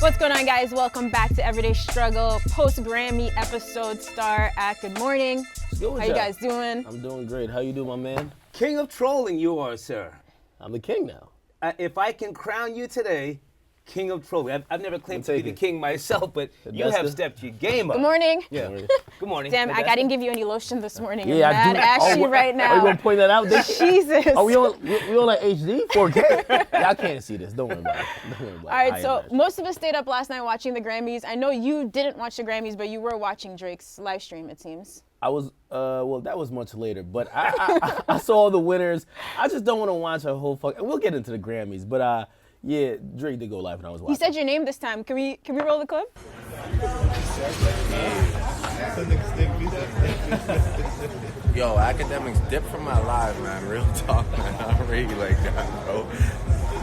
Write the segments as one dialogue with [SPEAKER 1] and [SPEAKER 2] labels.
[SPEAKER 1] What's going on, guys? Welcome back to Everyday Struggle, post-Grammy episode star at Good Morning. How you guys doing?
[SPEAKER 2] I'm doing great. How you doing, my man?
[SPEAKER 3] King of trolling you are, sir.
[SPEAKER 2] I'm the king now.
[SPEAKER 3] If I can crown you today, King of trolling. I've never claimed to be the king myself, but you have stepped your game up.
[SPEAKER 1] Good morning.
[SPEAKER 3] Yeah. Good morning.
[SPEAKER 1] Damn, I didn't give you any lotion this morning.
[SPEAKER 2] Yeah,
[SPEAKER 1] You're
[SPEAKER 2] I
[SPEAKER 1] mad
[SPEAKER 2] do.
[SPEAKER 1] ashy right now.
[SPEAKER 2] Are you gonna point that out?
[SPEAKER 1] Jesus.
[SPEAKER 2] Are we on like HD 4K? Y'all can't see this. Don't worry about it.
[SPEAKER 1] All right, so most of us stayed up last night watching the Grammys. I know you didn't watch the Grammys, but you were watching Drake's live stream, it seems.
[SPEAKER 2] I was, well, that was much later, but I saw all the winners. I just don't want to watch a whole we'll get into the Grammys, but yeah, Drake did go live and I was watching.
[SPEAKER 1] He said your name this time. Can we roll the clip?
[SPEAKER 4] Yo, Akademiks, dip from my live, man. Real talk, man. I really like that, bro.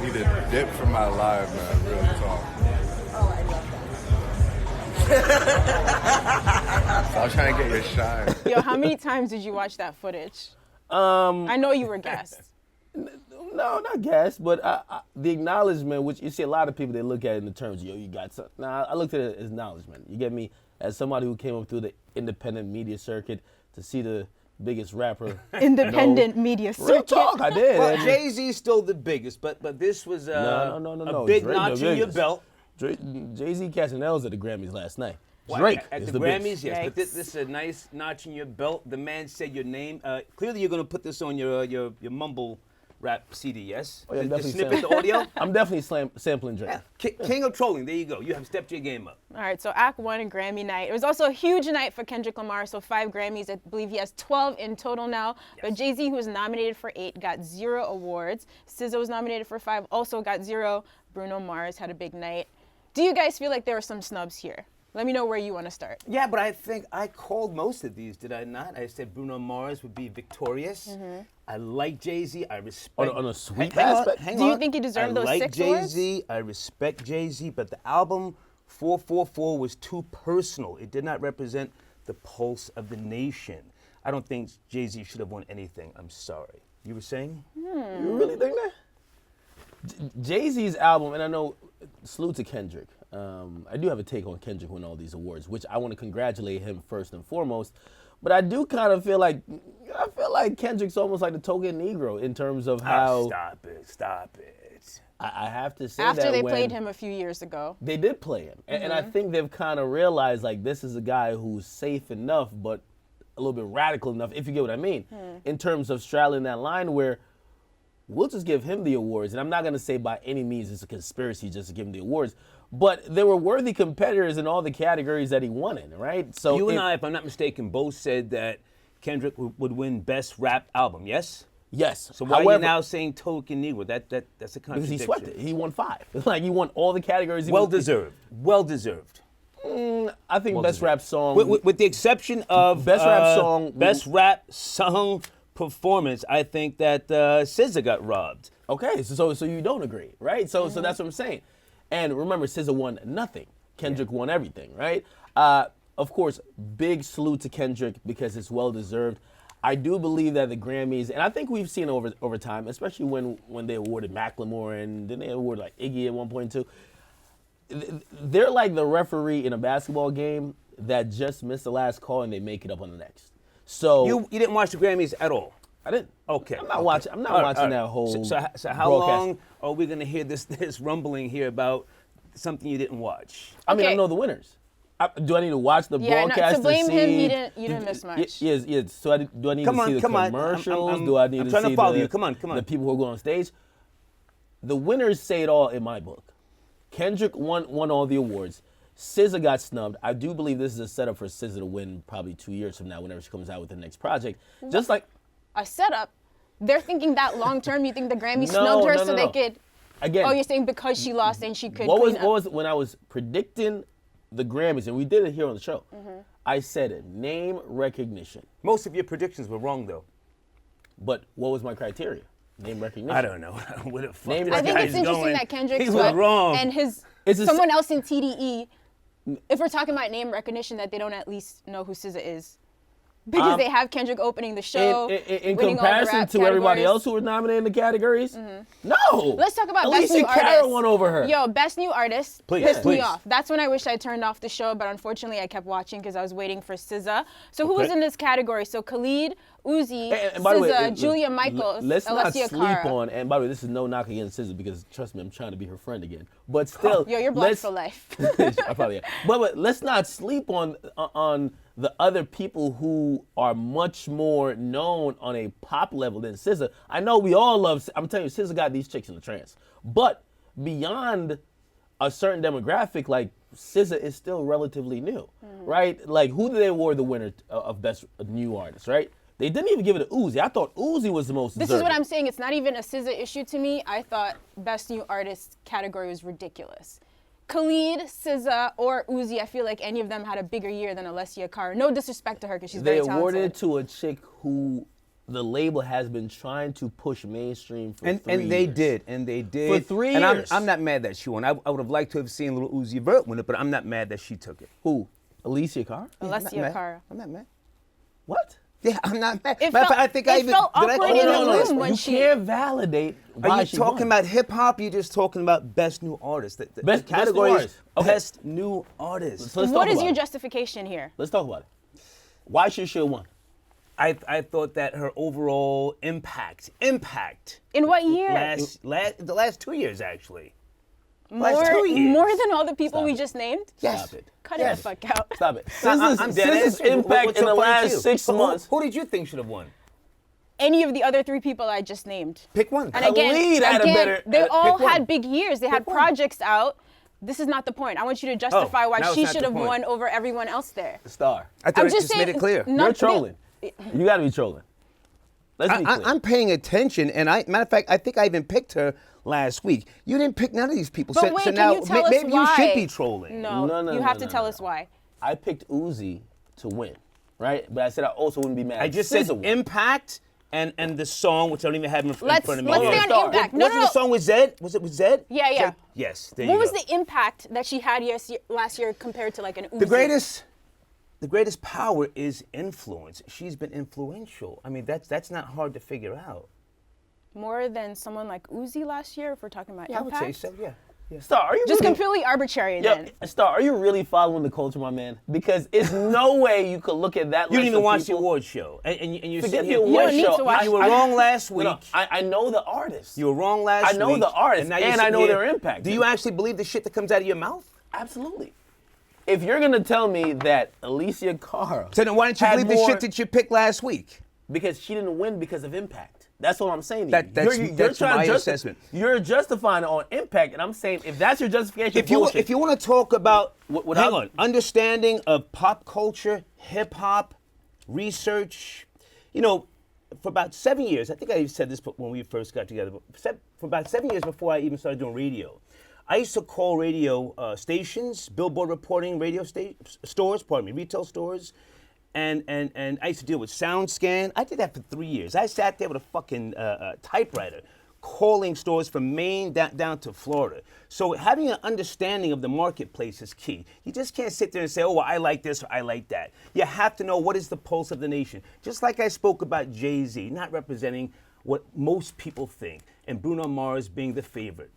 [SPEAKER 4] Need to dip from my live, man. Real talk. Stop trying to get your shine.
[SPEAKER 1] Yo, how many times did you watch that footage? I know you were gassed.
[SPEAKER 2] No, not gas, but the acknowledgement, which you see a lot of people, they look at it in the terms, yo, you got something. Nah, I looked at it as acknowledgement. You get me? As somebody who came up through the independent media circuit to see the biggest rapper.
[SPEAKER 1] Independent media circuit.
[SPEAKER 2] Real talk, I did.
[SPEAKER 3] Well, Jay-Z's still the biggest, but this was a big
[SPEAKER 2] Drake
[SPEAKER 3] notch in your belt.
[SPEAKER 2] Jay-Z catching L's at the Grammys last night.
[SPEAKER 3] What,
[SPEAKER 2] Drake
[SPEAKER 3] at
[SPEAKER 2] is
[SPEAKER 3] the Grammys,
[SPEAKER 2] biggest.
[SPEAKER 3] yes, but this is a nice notch in your belt. The man said your name. Clearly, you're going to put this on your mumble rap CD, yes?
[SPEAKER 2] Oh, yeah,
[SPEAKER 3] the snippet, the audio?
[SPEAKER 2] I'm definitely sampling Drake.
[SPEAKER 3] Yeah. King of trolling, there you go. You have stepped your game up.
[SPEAKER 1] All right, so Act 1 and Grammy night. It was also a huge night for Kendrick Lamar, so 5 Grammys. I believe he has 12 in total now. Yes. But Jay-Z, who was nominated for 8, got 0 awards. SZA was nominated for 5, also got 0. Bruno Mars had a big night. Do you guys feel like there were some snubs here? Let me know where you want to start.
[SPEAKER 3] Yeah, but I think I called most of these, did I not? I said Bruno Mars would be victorious. Mm-hmm. I like Jay-Z. I respect.
[SPEAKER 2] On a sweep aspect?
[SPEAKER 3] Hang on.
[SPEAKER 1] Do you think he deserved those 6 awards?
[SPEAKER 3] I like Jay-Z. I respect Jay-Z, but the album 444 was too personal. It did not represent the pulse of the nation. I don't think Jay-Z should have won anything. I'm sorry. You were saying?
[SPEAKER 2] You really think that? Jay-Z's album, and I know, salute to Kendrick. I do have a take on Kendrick winning all these awards, which I want to congratulate him first and foremost. But I do kind of feel like Kendrick's almost like the token Negro in terms of how.
[SPEAKER 3] Stop it.
[SPEAKER 2] I have to say
[SPEAKER 1] After
[SPEAKER 2] that
[SPEAKER 1] they
[SPEAKER 2] when
[SPEAKER 1] played him a few years ago.
[SPEAKER 2] They did play him, and I think they've kind of realized like this is a guy who's safe enough, but a little bit radical enough, if you get what I mean, in terms of straddling that line where. We'll just give him the awards, and I'm not going to say by any means it's a conspiracy just to give him the awards, but there were worthy competitors in all the categories that he won in, right? So
[SPEAKER 3] you and I, if I'm not mistaken, both said that Kendrick would win Best Rap Album, yes?
[SPEAKER 2] Yes.
[SPEAKER 3] So why are you now saying token Negro? That's a contradiction.
[SPEAKER 2] Because he swept it. He won 5. Like he won all the categories.
[SPEAKER 3] Well deserved.
[SPEAKER 2] I think Best Rap Song.
[SPEAKER 3] With the exception of
[SPEAKER 2] Best Rap Song.
[SPEAKER 3] Best Rap Song performance, I think that SZA got robbed.
[SPEAKER 2] Okay, so you don't agree, right? So that's what I'm saying. And remember, SZA won nothing. Kendrick won everything, right? Of course, big salute to Kendrick because it's well deserved. I do believe that the Grammys, and I think we've seen over time, especially when they awarded Macklemore and then they awarded like Iggy at one point too. They're like the referee in a basketball game that just missed the last call and they make it up on the next. So
[SPEAKER 3] you didn't watch the Grammys at all?
[SPEAKER 2] I didn't.
[SPEAKER 3] Okay.
[SPEAKER 2] I'm not watching. I'm not watching that whole.
[SPEAKER 3] So how long are we going to hear this rumbling here about something you didn't watch?
[SPEAKER 2] I mean, I know the winners. Do I need to watch the broadcast
[SPEAKER 1] to blame
[SPEAKER 2] see?
[SPEAKER 1] him, you didn't miss much.
[SPEAKER 2] Yes. So do I need to see the commercials? Do I need to see
[SPEAKER 3] trying to follow you. Come on.
[SPEAKER 2] The people who are going on stage. The winners say it all in my book. Kendrick won all the awards. SZA got snubbed. I do believe this is a setup for SZA to win probably 2 years from now whenever she comes out with the next project. Just like
[SPEAKER 1] a setup. They're thinking that long term. You think the Grammy snubbed her so they could.
[SPEAKER 2] Again.
[SPEAKER 1] Oh, you're saying because she lost and she could.
[SPEAKER 2] What was when I was predicting the Grammys, and we did it here on the show. I said name recognition.
[SPEAKER 3] Most of your predictions were wrong though.
[SPEAKER 2] But what was my criteria? Name recognition.
[SPEAKER 3] I don't know. What the fuck?
[SPEAKER 1] I think it's interesting that Kendrick
[SPEAKER 3] swept wrong.
[SPEAKER 1] And someone else in TDE. If we're talking about name recognition, that they don't at least know who SZA is. Because they have Kendrick opening the show.
[SPEAKER 2] In
[SPEAKER 1] winning all the
[SPEAKER 2] comparison
[SPEAKER 1] rap
[SPEAKER 2] to everybody
[SPEAKER 1] categories.
[SPEAKER 2] else who were nominated in the categories, no.
[SPEAKER 1] Let's talk about
[SPEAKER 2] Alicia
[SPEAKER 1] Best New
[SPEAKER 2] Cara
[SPEAKER 1] Artist.
[SPEAKER 2] won over her.
[SPEAKER 1] Yo, Best New Artist
[SPEAKER 3] Please,
[SPEAKER 1] pissed me
[SPEAKER 3] please.
[SPEAKER 1] off. That's when I wish I turned off the show, but unfortunately I kept watching because I was waiting for SZA. So who was
[SPEAKER 3] Okay.
[SPEAKER 1] in this category? So Khalid, Uzi,
[SPEAKER 2] And by the way,
[SPEAKER 1] SZA, Julia Michaels,
[SPEAKER 2] let's not
[SPEAKER 1] Alessia
[SPEAKER 2] sleep
[SPEAKER 1] Cara.
[SPEAKER 2] on. And by the way, this is no knock against SZA because trust me, I'm trying to be her friend again. But still,
[SPEAKER 1] Yo, you're blocked for life.
[SPEAKER 2] I probably am. But let's not sleep on the other people who are much more known on a pop level than SZA. I know we all love. I'm telling you, SZA got these chicks in the trance. But beyond a certain demographic, like SZA is still relatively new, right? Like who did they award the winner of Best New Artist, right? They didn't even give it to Uzi. I thought Uzi was the most
[SPEAKER 1] This
[SPEAKER 2] deserving.
[SPEAKER 1] is what I'm saying. It's not even a SZA issue to me. I thought Best New Artist category was ridiculous. Khalid, SZA, or Uzi, I feel like any of them had a bigger year than Alessia Cara. No disrespect to her because she's
[SPEAKER 2] They
[SPEAKER 1] very talented.
[SPEAKER 2] awarded it to a chick who the label has been trying to push mainstream for 3 years.
[SPEAKER 3] And they did, and they did.
[SPEAKER 2] For 3
[SPEAKER 3] and
[SPEAKER 2] years.
[SPEAKER 3] I'm not mad that she won. I would have liked to have seen Lil Uzi Vert win it, but I'm not mad that she took it.
[SPEAKER 2] Who? Alicia Cara?
[SPEAKER 3] I'm not
[SPEAKER 1] Alessia
[SPEAKER 3] mad.
[SPEAKER 1] Cara.
[SPEAKER 3] I'm not mad.
[SPEAKER 2] What?
[SPEAKER 3] Yeah, I'm not mad.
[SPEAKER 1] It
[SPEAKER 3] Matter of
[SPEAKER 1] felt-
[SPEAKER 3] fact, I think
[SPEAKER 1] it
[SPEAKER 3] I even
[SPEAKER 1] felt
[SPEAKER 3] did I
[SPEAKER 1] awkward
[SPEAKER 3] call
[SPEAKER 1] in
[SPEAKER 3] it
[SPEAKER 1] the
[SPEAKER 3] on
[SPEAKER 1] room
[SPEAKER 3] last
[SPEAKER 1] when
[SPEAKER 2] you
[SPEAKER 1] she-
[SPEAKER 2] can't validate why
[SPEAKER 3] Are you
[SPEAKER 2] she
[SPEAKER 3] talking
[SPEAKER 2] won.
[SPEAKER 3] about hip hop? You're just talking about best new artist. The
[SPEAKER 2] Best new
[SPEAKER 3] category is
[SPEAKER 2] artist. Okay.
[SPEAKER 3] best new artist.
[SPEAKER 2] So let's
[SPEAKER 1] What
[SPEAKER 2] talk
[SPEAKER 1] is
[SPEAKER 2] about
[SPEAKER 1] your
[SPEAKER 2] it.
[SPEAKER 1] justification here?
[SPEAKER 2] Let's talk about it. Why she should have won?
[SPEAKER 3] I thought that her overall impact
[SPEAKER 1] In what year?
[SPEAKER 3] the last 2 years actually.
[SPEAKER 1] more,
[SPEAKER 3] last 2 years.
[SPEAKER 1] more than all the people
[SPEAKER 2] Stop
[SPEAKER 1] we
[SPEAKER 2] it.
[SPEAKER 1] just named?
[SPEAKER 3] Yes.
[SPEAKER 2] Stop it.
[SPEAKER 1] Cut
[SPEAKER 3] Yes.
[SPEAKER 1] it the fuck out.
[SPEAKER 2] Stop it.
[SPEAKER 3] I'm dead
[SPEAKER 2] SZA's
[SPEAKER 3] ass.
[SPEAKER 2] impact
[SPEAKER 3] What's
[SPEAKER 2] in
[SPEAKER 3] so
[SPEAKER 2] the
[SPEAKER 3] funny to
[SPEAKER 2] last
[SPEAKER 3] you?
[SPEAKER 2] 6
[SPEAKER 3] Who-
[SPEAKER 2] months.
[SPEAKER 3] Who did you think should have won?
[SPEAKER 1] Any of the other 3 people I just named.
[SPEAKER 3] Pick one.
[SPEAKER 1] And again,
[SPEAKER 2] Khalid had a better-
[SPEAKER 1] they
[SPEAKER 2] pick
[SPEAKER 1] all
[SPEAKER 3] one.
[SPEAKER 1] had big years. They had
[SPEAKER 3] Pick one.
[SPEAKER 1] projects out. This is not the point. I want you to justify why
[SPEAKER 3] now it's
[SPEAKER 1] she
[SPEAKER 3] not
[SPEAKER 1] should
[SPEAKER 3] the
[SPEAKER 1] have
[SPEAKER 3] point.
[SPEAKER 1] won over everyone else there.
[SPEAKER 2] Star.
[SPEAKER 3] I thought
[SPEAKER 1] I'm
[SPEAKER 3] it
[SPEAKER 1] just
[SPEAKER 3] just made
[SPEAKER 1] saying,
[SPEAKER 3] it clear.
[SPEAKER 1] no-
[SPEAKER 2] You're trolling. You got to be trolling. Let's be clear.
[SPEAKER 3] I'm paying attention, and matter of fact, I think I even picked her last week. You didn't pick none of these people.
[SPEAKER 1] But
[SPEAKER 3] so,
[SPEAKER 1] wait,
[SPEAKER 3] so
[SPEAKER 1] can
[SPEAKER 3] now
[SPEAKER 1] you tell us
[SPEAKER 3] maybe
[SPEAKER 1] why?
[SPEAKER 3] you should be trolling.
[SPEAKER 1] No,
[SPEAKER 2] No,
[SPEAKER 1] you have
[SPEAKER 2] no,
[SPEAKER 1] to tell
[SPEAKER 2] no.
[SPEAKER 1] us why.
[SPEAKER 2] I picked Uzi to win, right? But I said I also wouldn't be mad.
[SPEAKER 3] I
[SPEAKER 2] if
[SPEAKER 3] just
[SPEAKER 2] SZA
[SPEAKER 3] said
[SPEAKER 2] won.
[SPEAKER 3] impact and the song, which I don't even have in front
[SPEAKER 1] Let's
[SPEAKER 3] of me.
[SPEAKER 1] stay
[SPEAKER 3] here.
[SPEAKER 1] on
[SPEAKER 2] Star.
[SPEAKER 1] impact. No,
[SPEAKER 3] Wasn't
[SPEAKER 1] no,
[SPEAKER 3] the song with Zed? Was it with Zed?
[SPEAKER 1] Yeah, yeah.
[SPEAKER 3] Yes. There
[SPEAKER 1] What
[SPEAKER 3] you
[SPEAKER 1] was
[SPEAKER 3] go.
[SPEAKER 1] the impact that she had last year compared to like an Uzi?
[SPEAKER 3] The greatest power is influence. She's been influential. I mean, that's not hard to figure out.
[SPEAKER 1] More than someone like Uzi last year, if we're talking about
[SPEAKER 3] Yeah, I would
[SPEAKER 1] impact?
[SPEAKER 3] say so. Yeah.
[SPEAKER 2] Star, are you
[SPEAKER 1] Just
[SPEAKER 2] really,
[SPEAKER 1] completely arbitrary
[SPEAKER 2] Yo,
[SPEAKER 1] then.
[SPEAKER 2] Star, are you really following the culture, my man? Because it's no way you could look at that.
[SPEAKER 3] You didn't
[SPEAKER 2] list
[SPEAKER 3] even
[SPEAKER 2] of
[SPEAKER 3] watch the
[SPEAKER 2] people.
[SPEAKER 3] award show, and you
[SPEAKER 2] Forget
[SPEAKER 3] sit
[SPEAKER 2] the
[SPEAKER 3] here.
[SPEAKER 2] award
[SPEAKER 1] don't need
[SPEAKER 2] show.
[SPEAKER 1] to watch
[SPEAKER 3] You were wrong last
[SPEAKER 2] No,
[SPEAKER 3] week.
[SPEAKER 2] no, I know the artist.
[SPEAKER 3] You were wrong last week.
[SPEAKER 2] I know the artist,
[SPEAKER 3] now you're
[SPEAKER 2] and I
[SPEAKER 3] sitting
[SPEAKER 2] know
[SPEAKER 3] here-
[SPEAKER 2] their impact.
[SPEAKER 3] Do you actually believe the shit that comes out of your mouth?
[SPEAKER 2] Absolutely. If you're gonna tell me that Alicia Cara,
[SPEAKER 3] So then why didn't you
[SPEAKER 2] had
[SPEAKER 3] believe the
[SPEAKER 2] more-
[SPEAKER 3] shit that you picked last week?
[SPEAKER 2] Because she didn't win because of impact. That's what I'm saying to
[SPEAKER 3] That-
[SPEAKER 2] you.
[SPEAKER 3] that's
[SPEAKER 2] trying
[SPEAKER 3] my
[SPEAKER 2] to
[SPEAKER 3] assessment.
[SPEAKER 2] You're justifying it on impact, and I'm saying if that's your justification,
[SPEAKER 3] If you
[SPEAKER 2] bullshit.
[SPEAKER 3] want to talk about
[SPEAKER 2] What
[SPEAKER 3] hang
[SPEAKER 2] I-
[SPEAKER 3] on, understanding of pop culture, hip hop, research, for about 7 years, I think I said this when we first got together, but for about 7 years before I even started doing radio, I used to call radio stations, billboard reporting, retail stores, and I used to deal with sound scan. I did that for 3 years. I sat there with a fucking typewriter, calling stores from Maine down to Florida. So having an understanding of the marketplace is key. You just can't sit there and say, oh, well, I like this or I like that. You have to know what is the pulse of the nation. Just like I spoke about Jay-Z, not representing what most people think, and Bruno Mars being the favorite.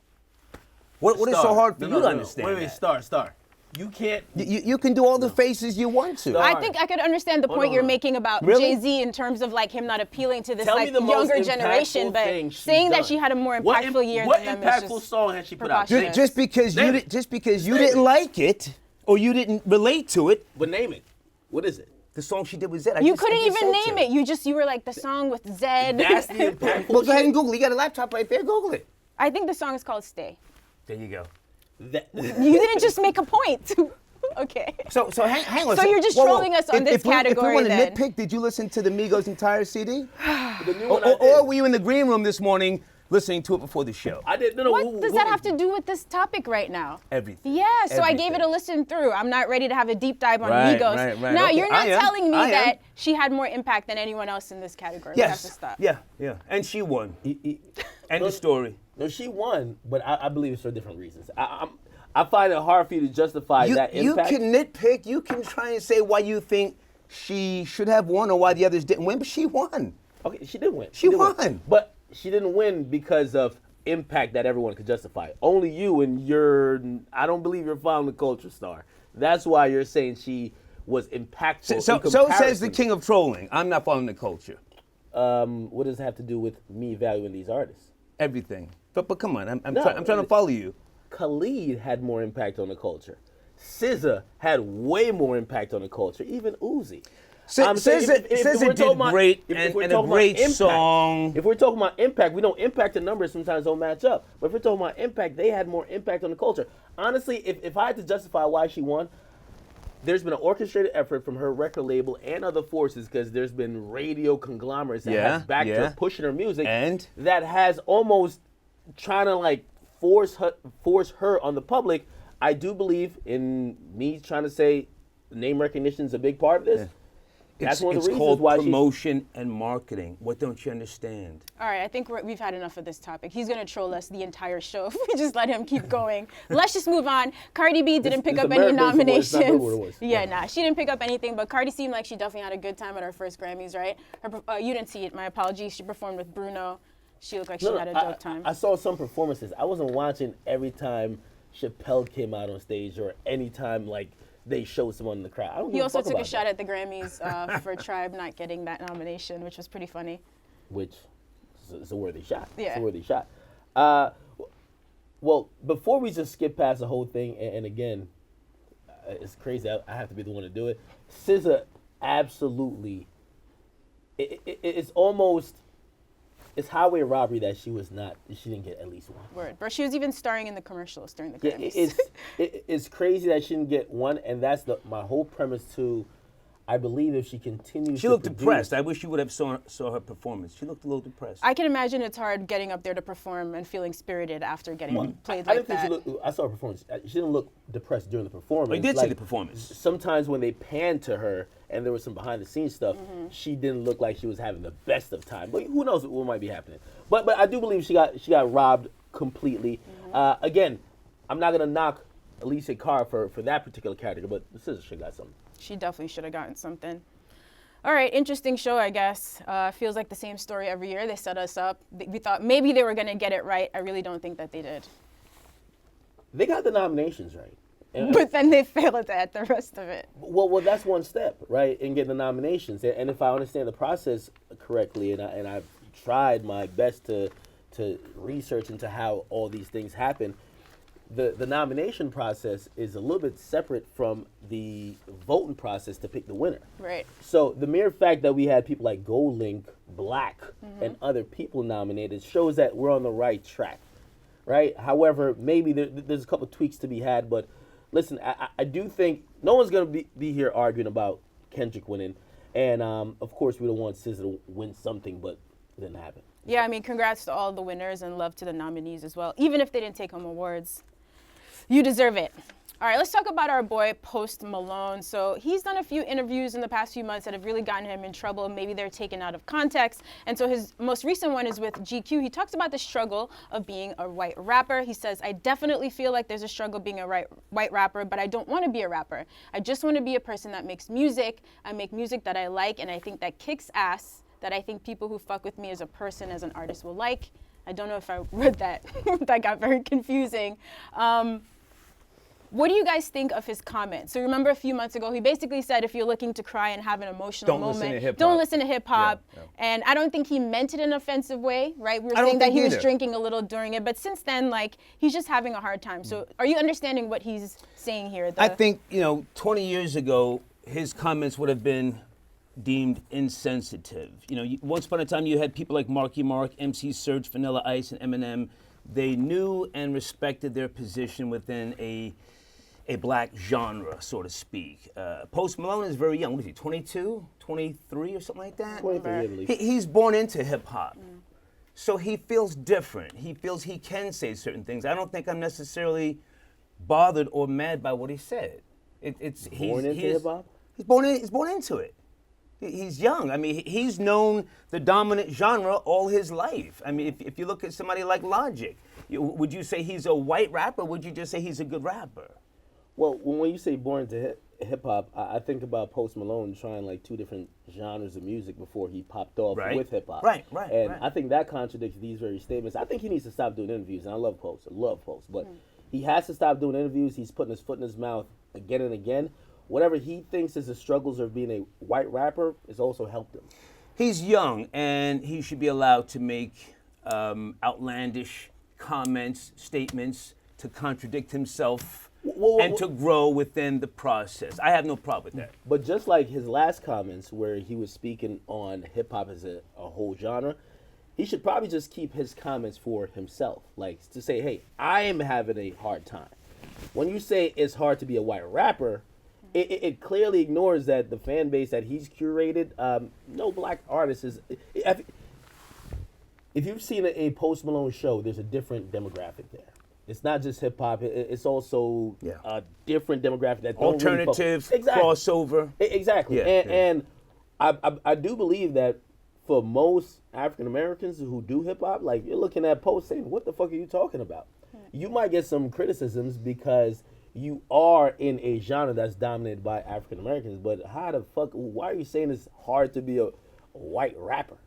[SPEAKER 3] What is so
[SPEAKER 2] Star.
[SPEAKER 3] hard for
[SPEAKER 2] No,
[SPEAKER 3] you
[SPEAKER 2] no,
[SPEAKER 3] to
[SPEAKER 2] no.
[SPEAKER 3] understand
[SPEAKER 2] Wait,
[SPEAKER 3] that?
[SPEAKER 2] Star. You can't.
[SPEAKER 3] You can do all the faces you want to.
[SPEAKER 2] Star.
[SPEAKER 1] I think I could understand the
[SPEAKER 2] Hold
[SPEAKER 1] point
[SPEAKER 2] on.
[SPEAKER 1] you're making about
[SPEAKER 3] Really?
[SPEAKER 1] Jay-Z in terms of like him not appealing to this
[SPEAKER 2] Tell me
[SPEAKER 1] like
[SPEAKER 2] the most
[SPEAKER 1] younger generation,
[SPEAKER 2] impactful
[SPEAKER 1] but
[SPEAKER 2] thing she's
[SPEAKER 1] saying that
[SPEAKER 2] done.
[SPEAKER 1] she had a more
[SPEAKER 2] What
[SPEAKER 1] impactful year
[SPEAKER 2] what
[SPEAKER 1] than them is
[SPEAKER 2] impactful
[SPEAKER 1] just
[SPEAKER 2] song has she put out?
[SPEAKER 1] preposterous.
[SPEAKER 3] Just because
[SPEAKER 2] Name
[SPEAKER 3] you
[SPEAKER 2] it.
[SPEAKER 3] just because you
[SPEAKER 2] Name
[SPEAKER 3] didn't
[SPEAKER 2] it.
[SPEAKER 3] like it or you didn't relate to it,
[SPEAKER 2] But name it. What is it?
[SPEAKER 3] the song she did with Zed.
[SPEAKER 1] You couldn't even name it. You were like the song with Zed.
[SPEAKER 2] That's the impactful.
[SPEAKER 3] Well, go ahead and
[SPEAKER 2] shit.
[SPEAKER 3] Google it. You got a laptop right there. Google it.
[SPEAKER 1] I think the song is called Stay.
[SPEAKER 3] There you go.
[SPEAKER 1] You didn't just make a point. Okay.
[SPEAKER 3] So hang on.
[SPEAKER 1] So you're just trolling us on this
[SPEAKER 3] if we
[SPEAKER 1] category
[SPEAKER 3] want to
[SPEAKER 1] then.
[SPEAKER 3] nitpick, did you listen to the Migos' entire CD?
[SPEAKER 2] The new one I did.
[SPEAKER 3] Or were you in the green room this morning listening to it before the show?
[SPEAKER 2] I did. No.
[SPEAKER 1] What does that have to do with this topic right now?
[SPEAKER 3] Everything.
[SPEAKER 1] Yeah, so I gave it
[SPEAKER 3] Everything.
[SPEAKER 1] a listen through. I'm not ready to have a deep dive on
[SPEAKER 3] Right,
[SPEAKER 1] Migos.
[SPEAKER 3] right.
[SPEAKER 1] Now,
[SPEAKER 3] Okay,
[SPEAKER 1] you're not
[SPEAKER 3] I am.
[SPEAKER 1] telling me
[SPEAKER 3] I am.
[SPEAKER 1] that she had more impact than anyone else in this category. We have to
[SPEAKER 3] Yes.
[SPEAKER 1] stop.
[SPEAKER 3] Yeah. And she won. End of story.
[SPEAKER 2] No, she won, but I believe it's for different reasons. I find it hard for you to justify that
[SPEAKER 3] You
[SPEAKER 2] impact.
[SPEAKER 3] can nitpick. You can try and say why you think she should have won or why the others didn't win, but she won.
[SPEAKER 2] Okay, she did win.
[SPEAKER 3] She
[SPEAKER 2] did win.
[SPEAKER 3] won.
[SPEAKER 2] But she didn't win because of impact that everyone could justify. Only you and I don't believe you're following the culture star. That's why you're saying she was impactful.
[SPEAKER 3] So says the king of trolling. I'm not following the culture.
[SPEAKER 2] What does it have to do with me valuing these artists?
[SPEAKER 3] Everything. But come on, I'm
[SPEAKER 2] No,
[SPEAKER 3] trying to follow you.
[SPEAKER 2] Khalid had more impact on the culture. SZA had way more impact on the culture. Even Uzi.
[SPEAKER 3] SZA did great and a great song.
[SPEAKER 2] If we're talking about impact, we know impact and numbers sometimes don't match up. But if we're talking about impact, they had more impact on the culture. Honestly, if I had to justify why she won, there's been an orchestrated effort from her record label and other forces, because there's been radio conglomerates that has backed her, pushing her music,
[SPEAKER 3] and
[SPEAKER 2] that has almost trying to like force her on the public. I do believe in me trying to say name recognition is a big part of this. That's one of the reasons why
[SPEAKER 3] promotion and marketing. What don't you understand?
[SPEAKER 1] All right, I think we've had enough of this topic. He's going to troll us the entire show if we just let him keep going. Let's just move on. Cardi B didn't pick up any nominations. Yeah, she didn't pick up anything, but Cardi seemed like she definitely had a good time at her first Grammys, right? You didn't see it, my apologies. She performed with Bruno. She looked like she had a dope time.
[SPEAKER 2] I saw some performances. I wasn't watching every time Chappelle came out on stage or any time like they showed someone in the crowd.
[SPEAKER 1] He also took a shot at the Grammys for Tribe not getting that nomination, which was pretty funny.
[SPEAKER 2] Which is a worthy shot.
[SPEAKER 1] Yeah.
[SPEAKER 2] It's a worthy shot. Well, before we just skip past the whole thing, and again, it's crazy. I have to be the one to do it. SZA absolutely. It's almost. It's highway robbery that she didn't get at least one.
[SPEAKER 1] Word. But she was even starring in the commercials during the Grammys.
[SPEAKER 2] It's crazy that she didn't get one, and that's my whole premise too. I believe if she continues
[SPEAKER 3] She looked depressed. I wish you would have saw her performance. She looked a little depressed.
[SPEAKER 1] I can imagine it's hard getting up there to perform and feeling spirited after getting played
[SPEAKER 2] I
[SPEAKER 1] like
[SPEAKER 2] didn't
[SPEAKER 1] that.
[SPEAKER 2] think I saw her performance. She didn't look depressed during the performance.
[SPEAKER 3] Oh, you did see the performance.
[SPEAKER 2] Sometimes when they panned to her and there was some behind the scenes stuff, she didn't look like she was having the best of time. But who knows what might be happening. But I do believe she got robbed completely. Again, I'm not gonna knock Alicia Carr for that particular character, but SZA should got something.
[SPEAKER 1] She definitely should have gotten something. All right, interesting show, I guess. Feels like the same story every year. They set us up. We thought maybe they were going to get it right. I really don't think that they did.
[SPEAKER 2] They got the nominations right.
[SPEAKER 1] But then they failed at the rest of it.
[SPEAKER 2] Well, that's one step, right, in getting the nominations. And if I understand the process correctly, and I've tried my best to research into how all these things happen, the nomination process is a little bit separate from the voting process to pick the winner.
[SPEAKER 1] Right.
[SPEAKER 2] So the mere fact that we had people like GoldLink, Black, and other people nominated shows that we're on the right track, right? However, maybe there's a couple of tweaks to be had, but listen, I do think no one's going to be here arguing about Kendrick winning, and of course we don't want SZA to win something, but it didn't happen.
[SPEAKER 1] Yeah, I mean, congrats to all the winners and love to the nominees as well. Even if they didn't take home awards, you deserve it. All right, let's talk about our boy Post Malone. So he's done a few interviews in the past few months that have really gotten him in trouble. Maybe they're taken out of context. And so his most recent one is with GQ. He talks about the struggle of being a white rapper. He says, I definitely feel like there's a struggle being a white rapper, but I don't want to be a rapper. I just want to be a person that makes music. I make music that I like, and I think that kicks ass, that I think people who fuck with me as a person, as an artist will like. I don't know if I read that. That got very confusing. What do you guys think of his comment? So remember a few months ago, he basically said if you're looking to cry and have an emotional moment, don't listen to hip hop. Yeah. And I don't think he meant it in an offensive way, right? We were saying that he was drinking a little during it, but since then, like, he's just having a hard time. So are you understanding what he's saying here?
[SPEAKER 3] I think, 20 years ago, his comments would have been deemed insensitive. Once upon a time, you had people like Marky Mark, MC Serge, Vanilla Ice, and Eminem. They knew and respected their position within a black genre, so to speak. Post Malone is very young. What is he, 22, 23 or something like that?
[SPEAKER 2] 23.
[SPEAKER 3] He's born into hip hop. So he feels different. He feels he can say certain things. I don't think I'm necessarily bothered or mad by what he said.
[SPEAKER 2] He's born into hip hop?
[SPEAKER 3] He's born into it. He's young. I mean, he's known the dominant genre all his life. I mean, if you look at somebody like Logic, would you say he's a white rapper, or would you just say he's a good rapper?
[SPEAKER 2] Well, when you say born into hip hop, I think about Post Malone trying like two different genres of music before he popped off
[SPEAKER 3] Right.
[SPEAKER 2] with hip hop.
[SPEAKER 3] Right.
[SPEAKER 2] And I think that contradicts these very statements. I think he needs to stop doing interviews, and I love Post, but he has to stop doing interviews. He's putting his foot in his mouth again and again. Whatever he thinks is the struggles of being a white rapper has also helped him.
[SPEAKER 3] He's young, and he should be allowed to make outlandish comments, statements, to contradict himself and to grow within the process. I have no problem with that.
[SPEAKER 2] But just like his last comments where he was speaking on hip-hop as a whole genre, he should probably just keep his comments for himself. Like, to say, hey, I am having a hard time. When you say it's hard to be a white rapper, it clearly ignores that the fan base that he's curated, no black artist is... If you've seen a Post Malone show, there's a different demographic there. It's not just hip hop. It's also a different demographic that don't
[SPEAKER 3] alternative,
[SPEAKER 2] really
[SPEAKER 3] crossover.
[SPEAKER 2] Exactly.
[SPEAKER 3] Yeah,
[SPEAKER 2] and I do believe that for most African Americans who do hip hop, like, you're looking at Post saying, "What the fuck are you talking about?" You might get some criticisms because you are in a genre that's dominated by African Americans. But how the fuck? Why are you saying it's hard to be a white rapper?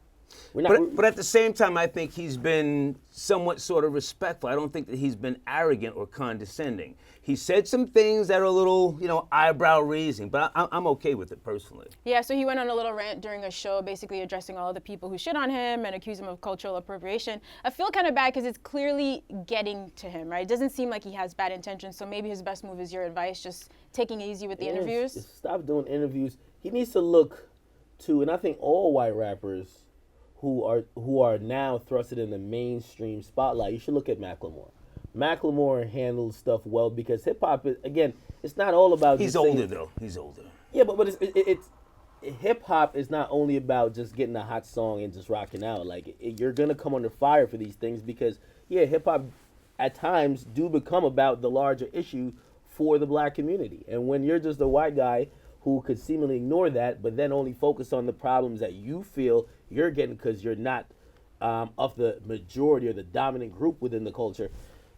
[SPEAKER 3] But at the same time, I think he's been somewhat sort of respectful. I don't think that he's been arrogant or condescending. He said some things that are a little, eyebrow raising, but I'm okay with it personally.
[SPEAKER 1] Yeah, so he went on a little rant during a show basically addressing all the people who shit on him and accuse him of cultural appropriation. I feel kind of bad because it's clearly getting to him, right? It doesn't seem like he has bad intentions, so maybe his best move is your advice, just taking it easy with the interviews.
[SPEAKER 2] Stop doing interviews. He needs to look to, and I think all white rappers who are now thrusted in the mainstream spotlight, you should look at Macklemore. Macklemore handles stuff well because hip hop is, again, it's not all about.
[SPEAKER 3] He's older though. He's older.
[SPEAKER 2] Yeah, but it's hip hop is not only about just getting a hot song and just rocking out. Like, you're gonna come under fire for these things because hip hop at times do become about the larger issue for the black community. And when you're just a white guy who could seemingly ignore that, but then only focus on the problems that you feel you're getting because you're not of the majority or the dominant group within the culture,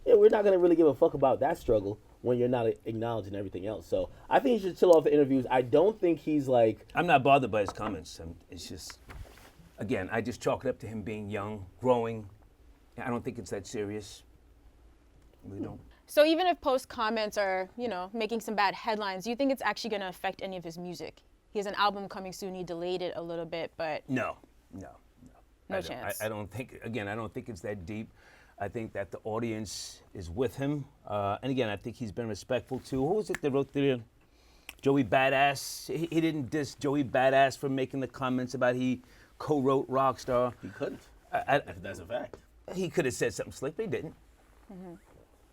[SPEAKER 2] we're not going to really give a fuck about that struggle when you're not acknowledging everything else. So I think he should chill off the interviews. I don't think he's like...
[SPEAKER 3] I'm not bothered by his comments. It's just, again, I just chalk it up to him being young, growing. I don't think it's that serious. I really don't.
[SPEAKER 1] So even if Post comments are, making some bad headlines, do you think it's actually going to affect any of his music? He has an album coming soon. He delayed it a little bit, but... No chance.
[SPEAKER 3] I don't think it's that deep. I think that the audience is with him. And again, I think he's been respectful too. Who was it that wrote the Joey Badass? He didn't diss Joey Badass for making the comments about he co-wrote Rockstar.
[SPEAKER 2] He couldn't. If that's a fact.
[SPEAKER 3] He could have said something slick, but he didn't.
[SPEAKER 1] Mm-hmm.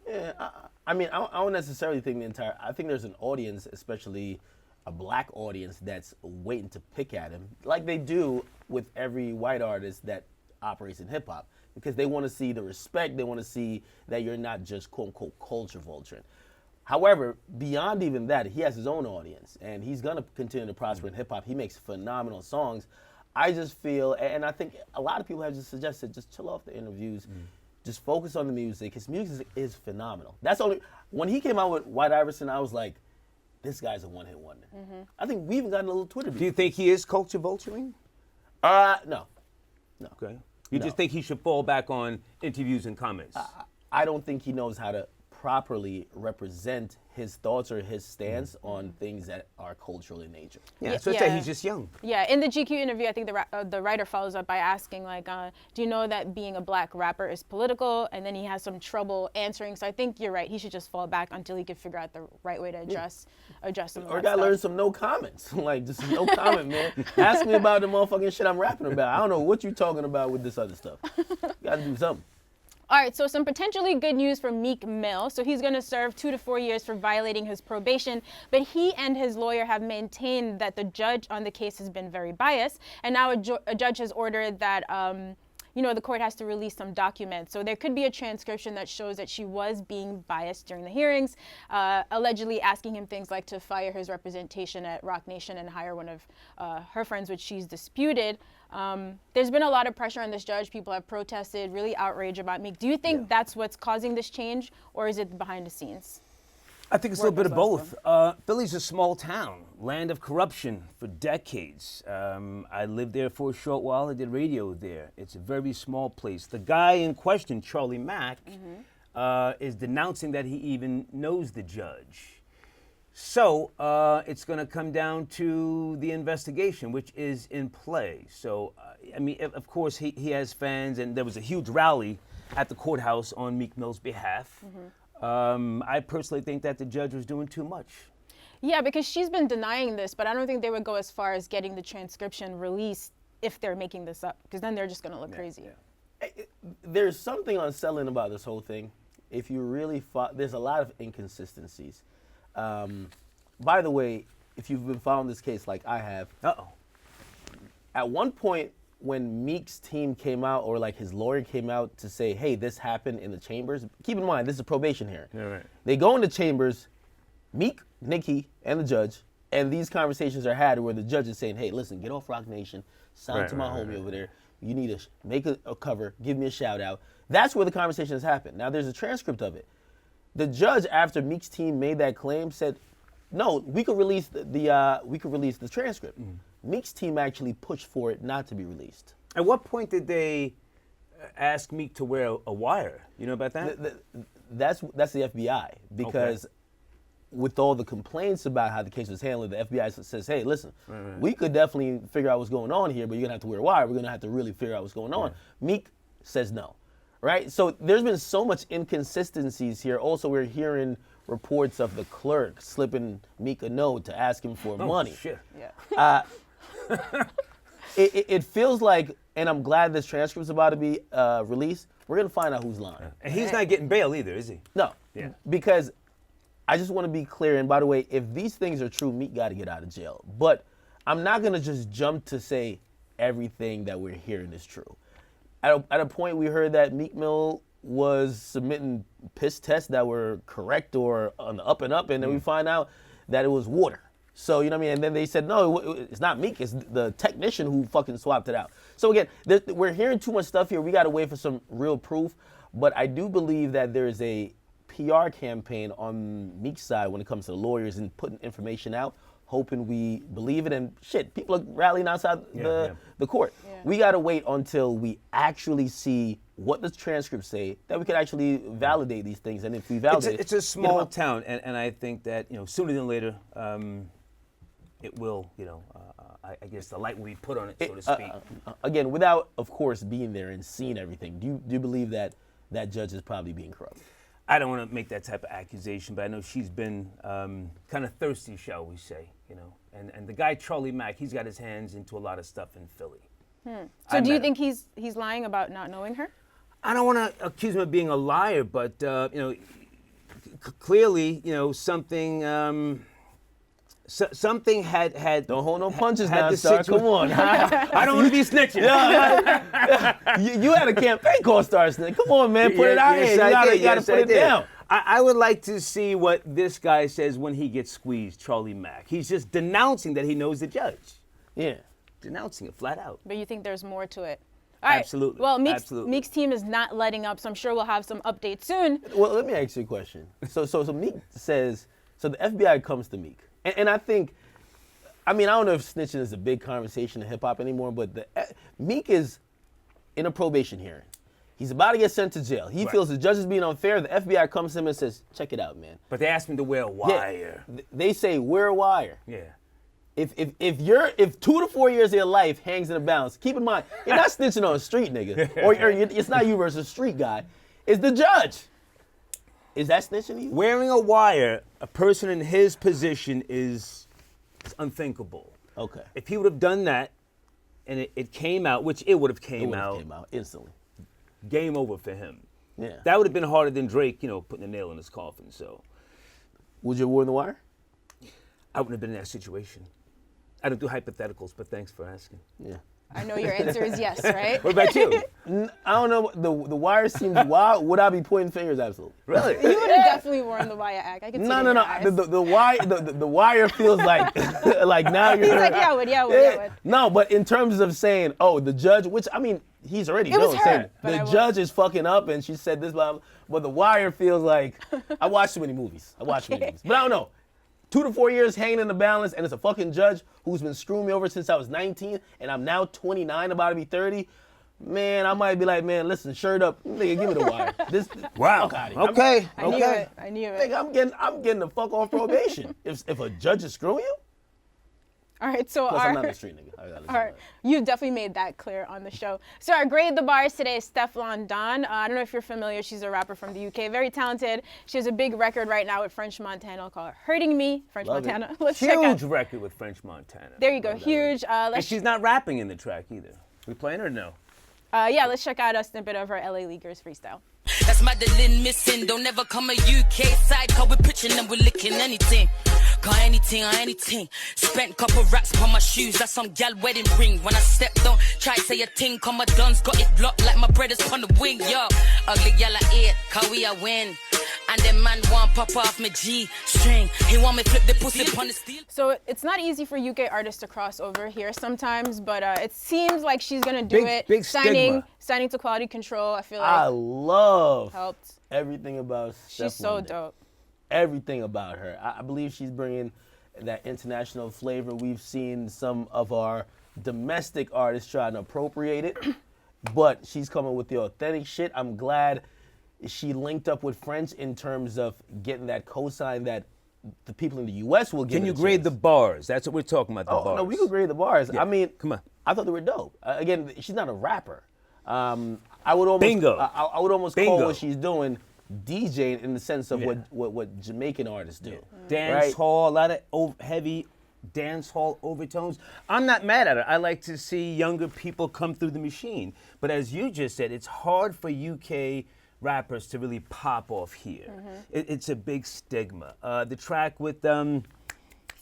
[SPEAKER 2] Yeah, I mean, I don't necessarily think I think there's an audience, especially a black audience, that's waiting to pick at him, like they do with every white artist that operates in hip hop, because they want to see the respect, they want to see that you're not just quote unquote culture vulturing. However, beyond even that, he has his own audience, and he's gonna continue to prosper in hip hop. He makes phenomenal songs. I just feel, and I think a lot of people have just suggested, just chill off the interviews. Just focus on the music. His music is phenomenal. When he came out with White Iverson, I was like, this guy's a one-hit wonder. Mm-hmm. I think we even got a little Twitter beef.
[SPEAKER 3] Do you think he is culture vulturing?
[SPEAKER 2] No.
[SPEAKER 3] Okay. You just think he should fall back on interviews and comments?
[SPEAKER 2] I don't think he knows how to properly represent his thoughts or his stance on things that are cultural in nature.
[SPEAKER 3] Yeah, so I'd say he's just young.
[SPEAKER 1] Yeah, in the GQ interview, I think the writer follows up by asking, like, do you know that being a black rapper is political? And then he has some trouble answering. So I think you're right. He should just fall back until he can figure out the right way to address some of that
[SPEAKER 2] Or gotta learn some no comments. Like, just no comment, man. Ask me about the motherfucking shit I'm rapping about. I don't know what you talking about with this other stuff. You gotta do something.
[SPEAKER 1] All right, so some potentially good news for Meek Mill. So he's going to serve 2 to 4 years for violating his probation, but he and his lawyer have maintained that the judge on the case has been very biased, and now a judge has ordered that the court has to release some documents. So there could be a transcription that shows that she was being biased during the hearings, allegedly asking him things like to fire his representation at Roc Nation and hire one of her friends, which she's disputed. There's been a lot of pressure on this judge. People have protested, really outraged about Meek. Do you think that's what's causing this change, or is it behind the scenes?
[SPEAKER 3] I think it's a little bit of
[SPEAKER 1] work
[SPEAKER 3] both. Philly's a small town, land of corruption for decades. I lived there for a short while. I did radio there. It's a very small place. The guy in question, Charlie Mack, is denouncing that he even knows the judge. So it's going to come down to the investigation, which is in play. So, I mean, of course, he has fans, and there was a huge rally at the courthouse on Meek Mill's behalf. I personally think that the judge was doing too much.
[SPEAKER 1] Yeah, because she's been denying this, but I don't think they would go as far as getting the transcription released if they're making this up, because then they're just going to look crazy.
[SPEAKER 2] There's something unsettling about this whole thing. If you really there's a lot of inconsistencies. By the way, if you've been following this case like I have, at one point when Meek's team came out, or like his lawyer came out to say, hey, this happened in the chambers. Keep in mind, this is a probation hearing.
[SPEAKER 3] Yeah, right.
[SPEAKER 2] They go in the chambers, Meek, Nicki, and the judge, and these conversations are had where the judge is saying, hey, listen, get off Rock Nation, sign to my homie over there. You need to make a cover, give me a shout out. That's where the conversation has happened. Now, there's a transcript of it. The judge, after Meek's team made that claim, said, no, we could release the transcript. Meek's team actually pushed for it not to be released.
[SPEAKER 3] At what point did they ask Meek to wear a wire? You know about that?
[SPEAKER 2] That's the FBI, because with all the complaints about how the case was handled, the FBI says, hey, listen, we could definitely figure out what's going on here, but you're gonna have to wear a wire. We're gonna have to really figure out what's going on. Meek says no, right? So there's been so much inconsistencies here. Also, we're hearing reports of the clerk slipping Meek a note to ask him for money.
[SPEAKER 3] Shit.
[SPEAKER 1] Yeah.
[SPEAKER 2] It feels like, and I'm glad this transcript's about to be released, we're going to find out who's lying.
[SPEAKER 3] And he's not getting bail either, is he?
[SPEAKER 2] No.
[SPEAKER 3] Yeah.
[SPEAKER 2] Because I just want to be clear, and by the way, if these things are true, Meek got to get out of jail. But I'm not going to just jump to say everything that we're hearing is true. At a point, we heard that Meek Mill was submitting piss tests that were correct or on the up and up, and then we find out that it was water. So, you know what I mean? And then they said, no, it's not Meek, it's the technician who fucking swapped it out. So again, we're hearing too much stuff here. We got to wait for some real proof. But I do believe that there is a PR campaign on Meek's side when it comes to the lawyers and putting information out, hoping we believe it. And shit, people are rallying outside the court.
[SPEAKER 1] Yeah.
[SPEAKER 2] We got to wait until we actually see what the transcripts say, that we can actually validate these things. And if we validate
[SPEAKER 3] it's a small town, and I think that, sooner than later, it will, I guess the light will be put on it, so to speak.
[SPEAKER 2] Again, without, of course, being there and seeing everything, do you believe that that judge is probably being corrupt?
[SPEAKER 3] I don't want to make that type of accusation, but I know she's been kind of thirsty, shall we say, And the guy, Charlie Mack, he's got his hands into a lot of stuff in Philly.
[SPEAKER 1] So do you think he's lying about not knowing her?
[SPEAKER 3] I don't want to accuse him of being a liar, but, clearly, something... something had
[SPEAKER 2] Don't hold no punches
[SPEAKER 3] had
[SPEAKER 2] now,
[SPEAKER 3] the
[SPEAKER 2] Star. Come on.
[SPEAKER 3] I don't want to be snitching.
[SPEAKER 2] You had a campaign called Star Snitch. Come on, man. Put it out here. You got to put it down.
[SPEAKER 3] I would like to see what this guy says when he gets squeezed, Charlie Mack. He's just denouncing that he knows the judge.
[SPEAKER 2] Yeah.
[SPEAKER 3] Denouncing it flat out.
[SPEAKER 1] But you think there's more to it? All right.
[SPEAKER 3] Absolutely.
[SPEAKER 1] Well,
[SPEAKER 3] Absolutely.
[SPEAKER 1] Meek's team is not letting up, so I'm sure we'll have some updates soon.
[SPEAKER 2] Well, let me ask you a question. So Meek says, so the FBI comes to Meek. And I think, I don't know if snitching is a big conversation in hip hop anymore, but Meek is in a probation hearing. He's about to get sent to jail. He feels the judge is being unfair. The FBI comes to him and says, check it out, man.
[SPEAKER 3] But they asked him to wear a wire.
[SPEAKER 2] Yeah, they say, wear a wire.
[SPEAKER 3] Yeah.
[SPEAKER 2] If 2 to 4 years of your life hangs in the balance, keep in mind, you're not snitching on a street nigga. or it's not you versus street guy. It's the judge. Is that snitching to you?
[SPEAKER 3] Wearing a wire, a person in his position is unthinkable.
[SPEAKER 2] Okay.
[SPEAKER 3] If he would have done that and it came out, which it would have came out
[SPEAKER 2] instantly.
[SPEAKER 3] Game over for him.
[SPEAKER 2] Yeah.
[SPEAKER 3] That would have been harder than Drake, putting a nail in his coffin. So,
[SPEAKER 2] Would you have worn the wire?
[SPEAKER 3] I wouldn't have been in that situation. I don't do hypotheticals, but thanks for asking.
[SPEAKER 2] Yeah.
[SPEAKER 1] I know your answer is yes, right?
[SPEAKER 3] What about you?
[SPEAKER 2] I don't know. The wire seems wild. Would I be pointing fingers? Absolutely.
[SPEAKER 3] Really?
[SPEAKER 1] You would have definitely worn the wire act. I could see it in your eyes.
[SPEAKER 2] The wire feels like like now you're.
[SPEAKER 1] He's like, yeah, I would.
[SPEAKER 2] No, but in terms of saying, oh, the judge, which I mean, he's already
[SPEAKER 1] It was
[SPEAKER 2] known
[SPEAKER 1] her,
[SPEAKER 2] saying
[SPEAKER 1] but
[SPEAKER 2] the
[SPEAKER 1] I
[SPEAKER 2] judge is fucking up, and she said this, blah, blah. But the wire feels like I watched too many movies. But I don't know. 2 to 4 years hanging in the balance, and it's a fucking judge who's been screwing me over since I was 19, and I'm now 29, about to be 30. Man, I might be like, man, listen, shirt up, nigga, give me the wire.
[SPEAKER 3] Wow.
[SPEAKER 2] Fuck outta here.
[SPEAKER 3] Okay.
[SPEAKER 1] I knew it. I knew it.
[SPEAKER 2] Nigga, I'm getting the fuck off probation. if a judge is screwing you,
[SPEAKER 1] All right, so
[SPEAKER 2] plus I'm not the street nigga.
[SPEAKER 1] all right, you definitely made that clear on the show. So our grade the bars today is Stefflon Don. I don't know if you're familiar. She's a rapper from the UK, very talented. She has a big record right now with French Montana called "Hurting Me." French
[SPEAKER 2] Love
[SPEAKER 1] Montana.
[SPEAKER 2] it.
[SPEAKER 1] Let's check out.
[SPEAKER 3] Huge record with French Montana.
[SPEAKER 1] There you go, huge.
[SPEAKER 3] And
[SPEAKER 1] Let's
[SPEAKER 3] she's not rapping in the track either. We playing her or no?
[SPEAKER 1] yeah, let's check out a snippet of her LA Leaguers freestyle.
[SPEAKER 5] That's Madeline missing. Don't ever come a UK side, cause we're pitching and we're licking anything. Got anything or anything. Spent couple racks on my shoes, that's some gal wedding ring. When I stepped on, try to say a thing, come my guns got it blocked like my brothers on the wing, yo. Ugly gal I eat, cause we a win. And then man want pop off my G string. He want me flip the pussy upon the steel.
[SPEAKER 1] So it's not easy for UK artists to cross over here sometimes, but it seems like she's gonna do it.
[SPEAKER 3] Big
[SPEAKER 1] signing
[SPEAKER 3] stigma.
[SPEAKER 1] to Quality Control, I feel
[SPEAKER 2] I
[SPEAKER 1] like
[SPEAKER 2] love
[SPEAKER 1] helped.
[SPEAKER 2] everything about
[SPEAKER 1] She's so dope.
[SPEAKER 2] Everything about her. I believe she's bringing that international flavor. We've seen some of our domestic artists trying to appropriate it, but she's coming with the authentic shit. I'm glad she linked up with French in terms of getting that cosign that the people in the U.S. will get.
[SPEAKER 3] Can you grade the bars? That's what we're talking about, the
[SPEAKER 2] Oh,
[SPEAKER 3] bars.
[SPEAKER 2] no, we could grade the bars.
[SPEAKER 3] Yeah.
[SPEAKER 2] I mean,
[SPEAKER 3] Come on.
[SPEAKER 2] I thought they were dope. Again, she's not a rapper. I would almost,
[SPEAKER 3] Bingo.
[SPEAKER 2] I would almost call
[SPEAKER 3] Bingo.
[SPEAKER 2] what she's doing DJing in the sense of what Jamaican artists do.
[SPEAKER 3] Dance
[SPEAKER 2] right?
[SPEAKER 3] hall, a lot of heavy dance hall overtones. I'm not mad at it. I like to see younger people come through the machine. But as you just said, it's hard for UK rappers to really pop off here. It's a big stigma. The track with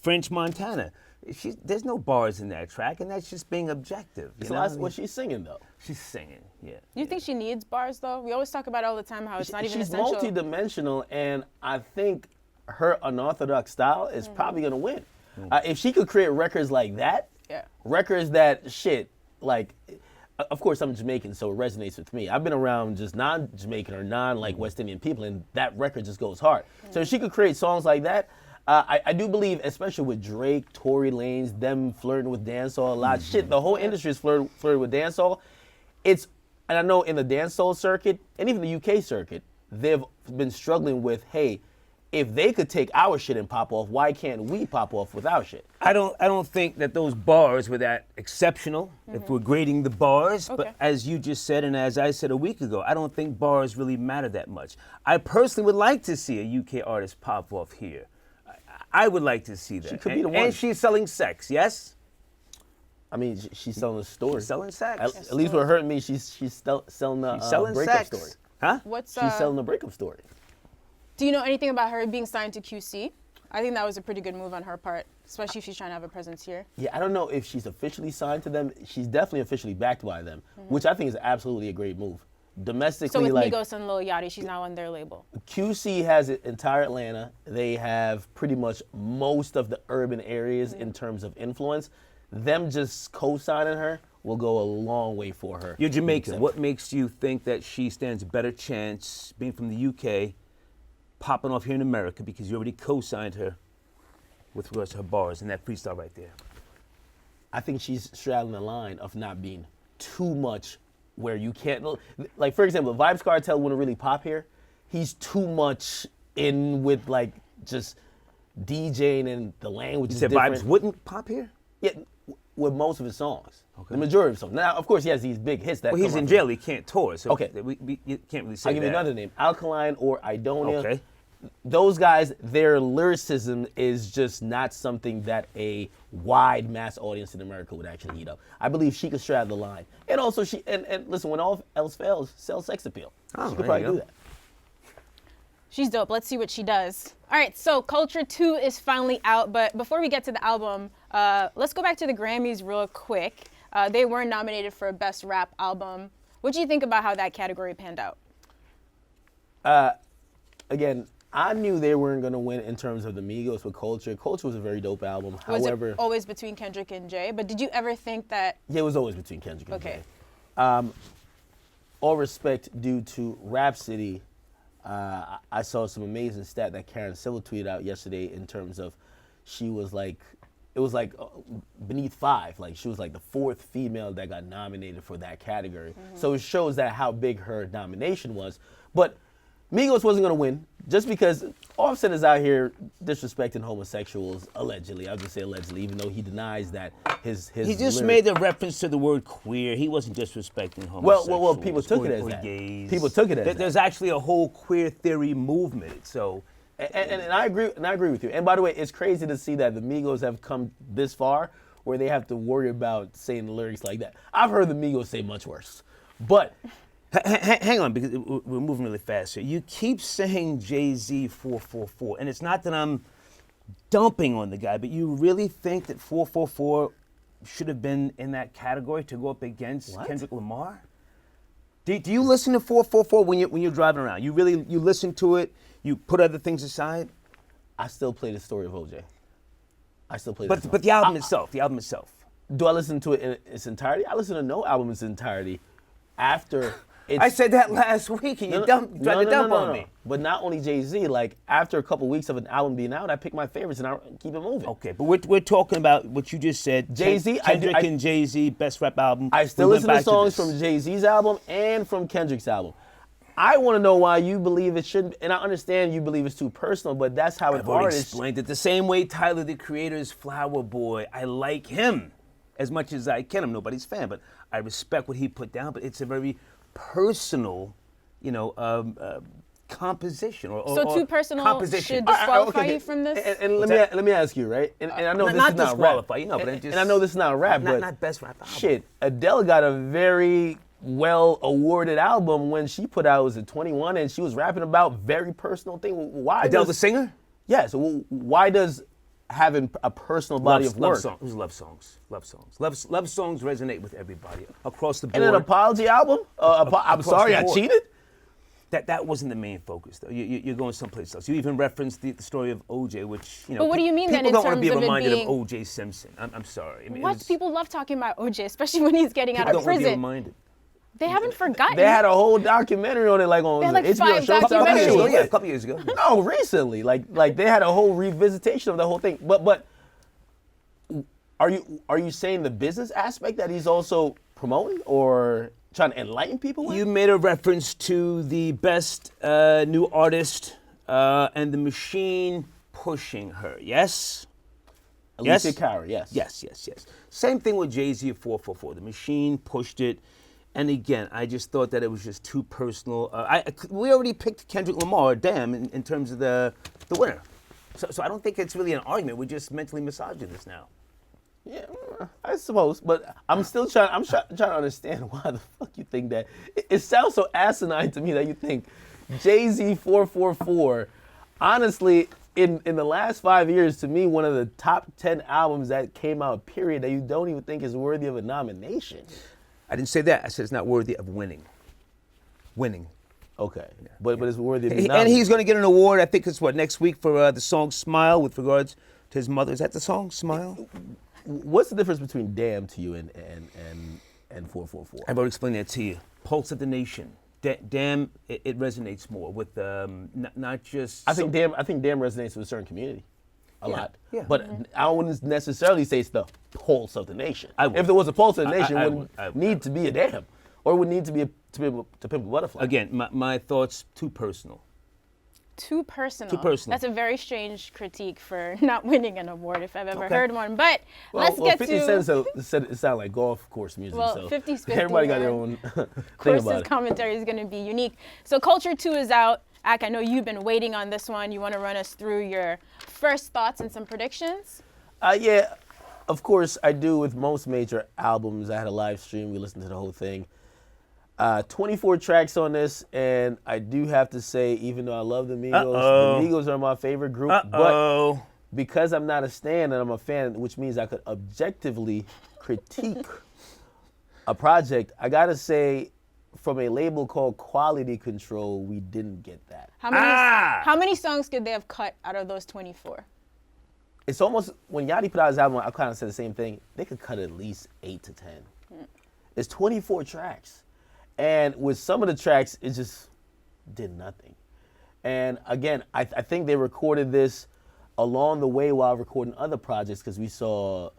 [SPEAKER 3] French Montana, there's no bars in that track, and that's just being objective.
[SPEAKER 2] So that's what she's singing though.
[SPEAKER 3] She's singing, yeah.
[SPEAKER 1] Do you think she needs bars though? We always talk about it all the time how it's not even
[SPEAKER 2] She's
[SPEAKER 1] essential.
[SPEAKER 2] multi-dimensional, and I think her unorthodox style is probably gonna win. If she could create records like that,
[SPEAKER 1] Yeah.
[SPEAKER 2] records that shit like. Of course, I'm Jamaican, so it resonates with me. I've been around just non-Jamaican or non-West Indian people, and that record just goes hard. So if she could create songs like that, I do believe, especially with Drake, Tory Lanez, them flirting with dancehall a lot. Shit, the whole industry is flirting with dancehall. And I know in the dancehall circuit, and even the UK circuit, they've been struggling with, hey, if they could take our shit and pop off, why can't we pop off with our shit?
[SPEAKER 3] I don't think that those bars were that exceptional if we're grading the bars.
[SPEAKER 1] Okay.
[SPEAKER 3] But as you just said, and as I said a week ago, I don't think bars really matter that much. I personally would like to see a UK artist pop off here. I would like to see that.
[SPEAKER 2] She could be the one.
[SPEAKER 3] And she's selling sex, yes?
[SPEAKER 2] I mean, she's selling a story.
[SPEAKER 3] She's selling sex.
[SPEAKER 2] At least what hurt me, she's selling a
[SPEAKER 3] selling
[SPEAKER 2] breakup
[SPEAKER 3] sex.
[SPEAKER 2] story.
[SPEAKER 3] Huh?
[SPEAKER 1] What's
[SPEAKER 2] She's selling a breakup story.
[SPEAKER 1] Do you know anything about her being signed to QC? I think that was a pretty good move on her part, especially if she's trying to have a presence here.
[SPEAKER 2] Yeah, I don't know if she's officially signed to them. She's definitely officially backed by them, which I think is absolutely a great move. Domestically,
[SPEAKER 1] So with
[SPEAKER 2] like
[SPEAKER 1] Migos and Lil Yachty, she's now on their label.
[SPEAKER 2] QC has entire Atlanta. They have pretty much most of the urban areas in terms of influence. Them just co-signing her will go a long way for her.
[SPEAKER 3] You're Jamaican. What makes you think that she stands a better chance, being from the UK, popping off here in America, because you already co-signed her with regards to her bars and that freestyle right there?
[SPEAKER 2] I think she's straddling the line of not being too much where you can't, like for example, Vibes Cartel wouldn't really pop here. He's too much in with like just DJing and the language
[SPEAKER 3] You
[SPEAKER 2] is
[SPEAKER 3] said
[SPEAKER 2] different.
[SPEAKER 3] Vibes wouldn't pop here?
[SPEAKER 2] Yeah, with most of his songs. The majority of his songs. Now, of course, he has these big hits that
[SPEAKER 3] Well, he's
[SPEAKER 2] come
[SPEAKER 3] in
[SPEAKER 2] out.
[SPEAKER 3] jail. He can't tour. So
[SPEAKER 2] Okay.
[SPEAKER 3] you can't really say
[SPEAKER 2] I'll give you
[SPEAKER 3] that.
[SPEAKER 2] another name, Alkaline or Idonia.
[SPEAKER 3] Okay.
[SPEAKER 2] Those guys, their lyricism is just not something that a wide mass audience in America would actually eat up. I believe she could straddle the line. And also, and listen, when all else fails, sell sex appeal.
[SPEAKER 3] Oh,
[SPEAKER 2] She could
[SPEAKER 3] there
[SPEAKER 2] probably
[SPEAKER 3] you
[SPEAKER 2] do
[SPEAKER 3] go.
[SPEAKER 2] that.
[SPEAKER 1] She's dope. Let's see what she does. All right, so Culture 2 is finally out, but before we get to the album, let's go back to the Grammys real quick. They were nominated for Best Rap Album. What do you think about how that category panned out?
[SPEAKER 2] Again, I knew they weren't going to win in terms of the Migos with Culture. Culture was a very dope album.
[SPEAKER 1] Was
[SPEAKER 2] However,
[SPEAKER 1] it always between Kendrick and Jay? But did you ever think that?
[SPEAKER 2] Yeah, it was always between Kendrick and
[SPEAKER 1] Okay.
[SPEAKER 2] Jay. All respect due to Rhapsody, I saw some amazing stat that Karen Civil tweeted out yesterday in terms of she was like, it was like beneath 5. Like she was like the 4th female that got nominated for that category. So it shows that how big her nomination was. But Migos wasn't going to win just because Offset is out here disrespecting homosexuals, allegedly. I'll just say allegedly, even though he denies that his
[SPEAKER 3] He just
[SPEAKER 2] lyrics-
[SPEAKER 3] made a reference to the word queer. He wasn't disrespecting homosexuals.
[SPEAKER 2] Well, people took it as
[SPEAKER 3] or
[SPEAKER 2] that.
[SPEAKER 3] gays.
[SPEAKER 2] People took it as that.
[SPEAKER 3] There's actually a whole queer theory movement. So
[SPEAKER 2] And I agree. And I agree with you. And by the way, it's crazy to see that the Migos have come this far where they have to worry about saying the lyrics like that. I've heard the Migos say much worse. But
[SPEAKER 3] hang on, because we're moving really fast here. You keep saying Jay-Z 444, and it's not that I'm dumping on the guy, but you really think that 444 should have been in that category to go up against Kendrick Lamar? Do you listen to 444 when you're driving around? You listen to it? You put other things aside?
[SPEAKER 2] I still play the story of OJ. I still play
[SPEAKER 3] But
[SPEAKER 2] that
[SPEAKER 3] the album itself.
[SPEAKER 2] Do I listen to it in its entirety? I listen to no album in its entirety after it's...
[SPEAKER 3] I said that last week, and you tried to dump on me.
[SPEAKER 2] But not only Jay-Z, like after a couple weeks of an album being out, I pick my favorites and I keep it moving.
[SPEAKER 3] Okay, but we're talking about what you just said.
[SPEAKER 2] Jay-Z,
[SPEAKER 3] Kendrick and Jay-Z, best rap album.
[SPEAKER 2] I still
[SPEAKER 3] We went
[SPEAKER 2] listen to
[SPEAKER 3] back
[SPEAKER 2] songs
[SPEAKER 3] this.
[SPEAKER 2] from Jay-Z's album and from Kendrick's album. I want to know why you believe it shouldn't, and I understand you believe it's too personal, but that's how an
[SPEAKER 3] I've already
[SPEAKER 2] artist...
[SPEAKER 3] explained it. The same way Tyler, the Creator's Flower Boy, I like him as much as I can. I'm nobody's fan, but I respect what he put down, but it's a very personal, composition or
[SPEAKER 1] So too personal
[SPEAKER 3] composition.
[SPEAKER 1] should disqualify you from this?
[SPEAKER 2] And let me ask you, right? And I know this
[SPEAKER 3] not
[SPEAKER 2] is not
[SPEAKER 3] disqualify,
[SPEAKER 2] rap.
[SPEAKER 3] but
[SPEAKER 2] And I know this is not rap, but
[SPEAKER 3] not best rap album.
[SPEAKER 2] shit, Adele got a very well-awarded album when she put out, was it 21, and she was rapping about very personal thing. Why
[SPEAKER 3] Adele,
[SPEAKER 2] does,
[SPEAKER 3] the singer?
[SPEAKER 2] Yes. Why does having a personal body of work
[SPEAKER 3] Love songs resonate with everybody across the
[SPEAKER 2] and
[SPEAKER 3] board.
[SPEAKER 2] an apology album? I'm
[SPEAKER 3] Across
[SPEAKER 2] sorry,
[SPEAKER 3] the
[SPEAKER 2] I
[SPEAKER 3] board.
[SPEAKER 2] cheated.
[SPEAKER 3] That wasn't the main focus, though. You're going someplace else. You even referenced the story of OJ, which
[SPEAKER 1] But what do you mean then
[SPEAKER 3] people
[SPEAKER 1] in
[SPEAKER 3] don't want to be
[SPEAKER 1] terms of it
[SPEAKER 3] reminded
[SPEAKER 1] being-
[SPEAKER 3] of OJ Simpson. I'm sorry. I mean,
[SPEAKER 1] What? People love talking about OJ, especially when he's getting out
[SPEAKER 3] people
[SPEAKER 1] of
[SPEAKER 3] don't want to be
[SPEAKER 1] prison.
[SPEAKER 3] reminded.
[SPEAKER 1] They haven't forgotten.
[SPEAKER 2] They had a whole documentary on it, like on
[SPEAKER 1] They had, like,
[SPEAKER 2] HBO
[SPEAKER 1] 5
[SPEAKER 2] Showtime.
[SPEAKER 1] documentaries.
[SPEAKER 3] Yeah, a couple years ago.
[SPEAKER 2] No, recently, like they had a whole revisitation of the whole thing. But are you saying the business aspect that he's also promoting or trying to enlighten people with?
[SPEAKER 3] You made a reference to the best new artist and the machine pushing her. Yes.
[SPEAKER 2] Alicia Cara, yes.
[SPEAKER 3] Yes. Same thing with Jay-Z at 444. The machine pushed it. And again, I just thought that it was just too personal. We already picked Kendrick Lamar, damn, in terms of the winner. So I don't think it's really an argument. We're just mentally massaging this now.
[SPEAKER 2] Yeah, I suppose, but I'm still trying to understand why the fuck you think that. It sounds so asinine to me that you think Jay-Z 444, honestly, in the last 5 years, to me, one of the top 10 albums that came out, period, that you don't even think is worthy of a nomination.
[SPEAKER 3] I didn't say that. I said it's not worthy of winning.
[SPEAKER 2] Okay, but it's worthy of being
[SPEAKER 3] And
[SPEAKER 2] nominated.
[SPEAKER 3] he's going to get an award, I think it's next week for the song Smile with regards to his mother. Is that the song, Smile?
[SPEAKER 2] What's the difference between Damn to you and 444?
[SPEAKER 3] I've already explained that to you. Pulse of the Nation. Damn, it resonates more with not just...
[SPEAKER 2] I think Damn resonates with a certain community a lot.
[SPEAKER 3] Yeah.
[SPEAKER 2] But I wouldn't necessarily say it's the pulse of the nation.
[SPEAKER 3] I would.
[SPEAKER 2] If there was a pulse of the nation,
[SPEAKER 3] I
[SPEAKER 2] it wouldn't
[SPEAKER 3] would.
[SPEAKER 2] need to be a Damn. Or it would need to be to Pimp a Butterfly.
[SPEAKER 3] Again, my thoughts, too personal.
[SPEAKER 1] Too personal.
[SPEAKER 3] Too personal.
[SPEAKER 1] That's a very strange critique for not winning an award, if I've ever
[SPEAKER 3] Okay.
[SPEAKER 1] heard one. But let's
[SPEAKER 2] Well,
[SPEAKER 1] get
[SPEAKER 2] 50
[SPEAKER 1] to
[SPEAKER 2] Cent said it sounded like golf course music.
[SPEAKER 1] Well,
[SPEAKER 2] so
[SPEAKER 1] 50's 50,
[SPEAKER 2] everybody got their
[SPEAKER 1] man.
[SPEAKER 2] own thing
[SPEAKER 1] Course's
[SPEAKER 2] about it.
[SPEAKER 1] commentary is going to be unique. So Culture 2 is out. Ak, I know you've been waiting on this one. You want to run us through your first thoughts and some predictions?
[SPEAKER 2] Yeah, of course I do with most major albums. I had a live stream. We listened to the whole thing. 24 tracks on this, and I do have to say, even though I love the Migos, the Migos are my favorite group. But because I'm not a stan and I'm a fan, which means I could objectively critique a project, I gotta say, from a label called Quality Control, we didn't get that.
[SPEAKER 1] How many songs could they have cut out of those 24?
[SPEAKER 2] It's almost, when Yachty put out his album, I kind of said the same thing. They could cut at least 8 to 10. It's 24 tracks. And with some of the tracks, it just did nothing. And again, I think they recorded this along the way while recording other projects, because we saw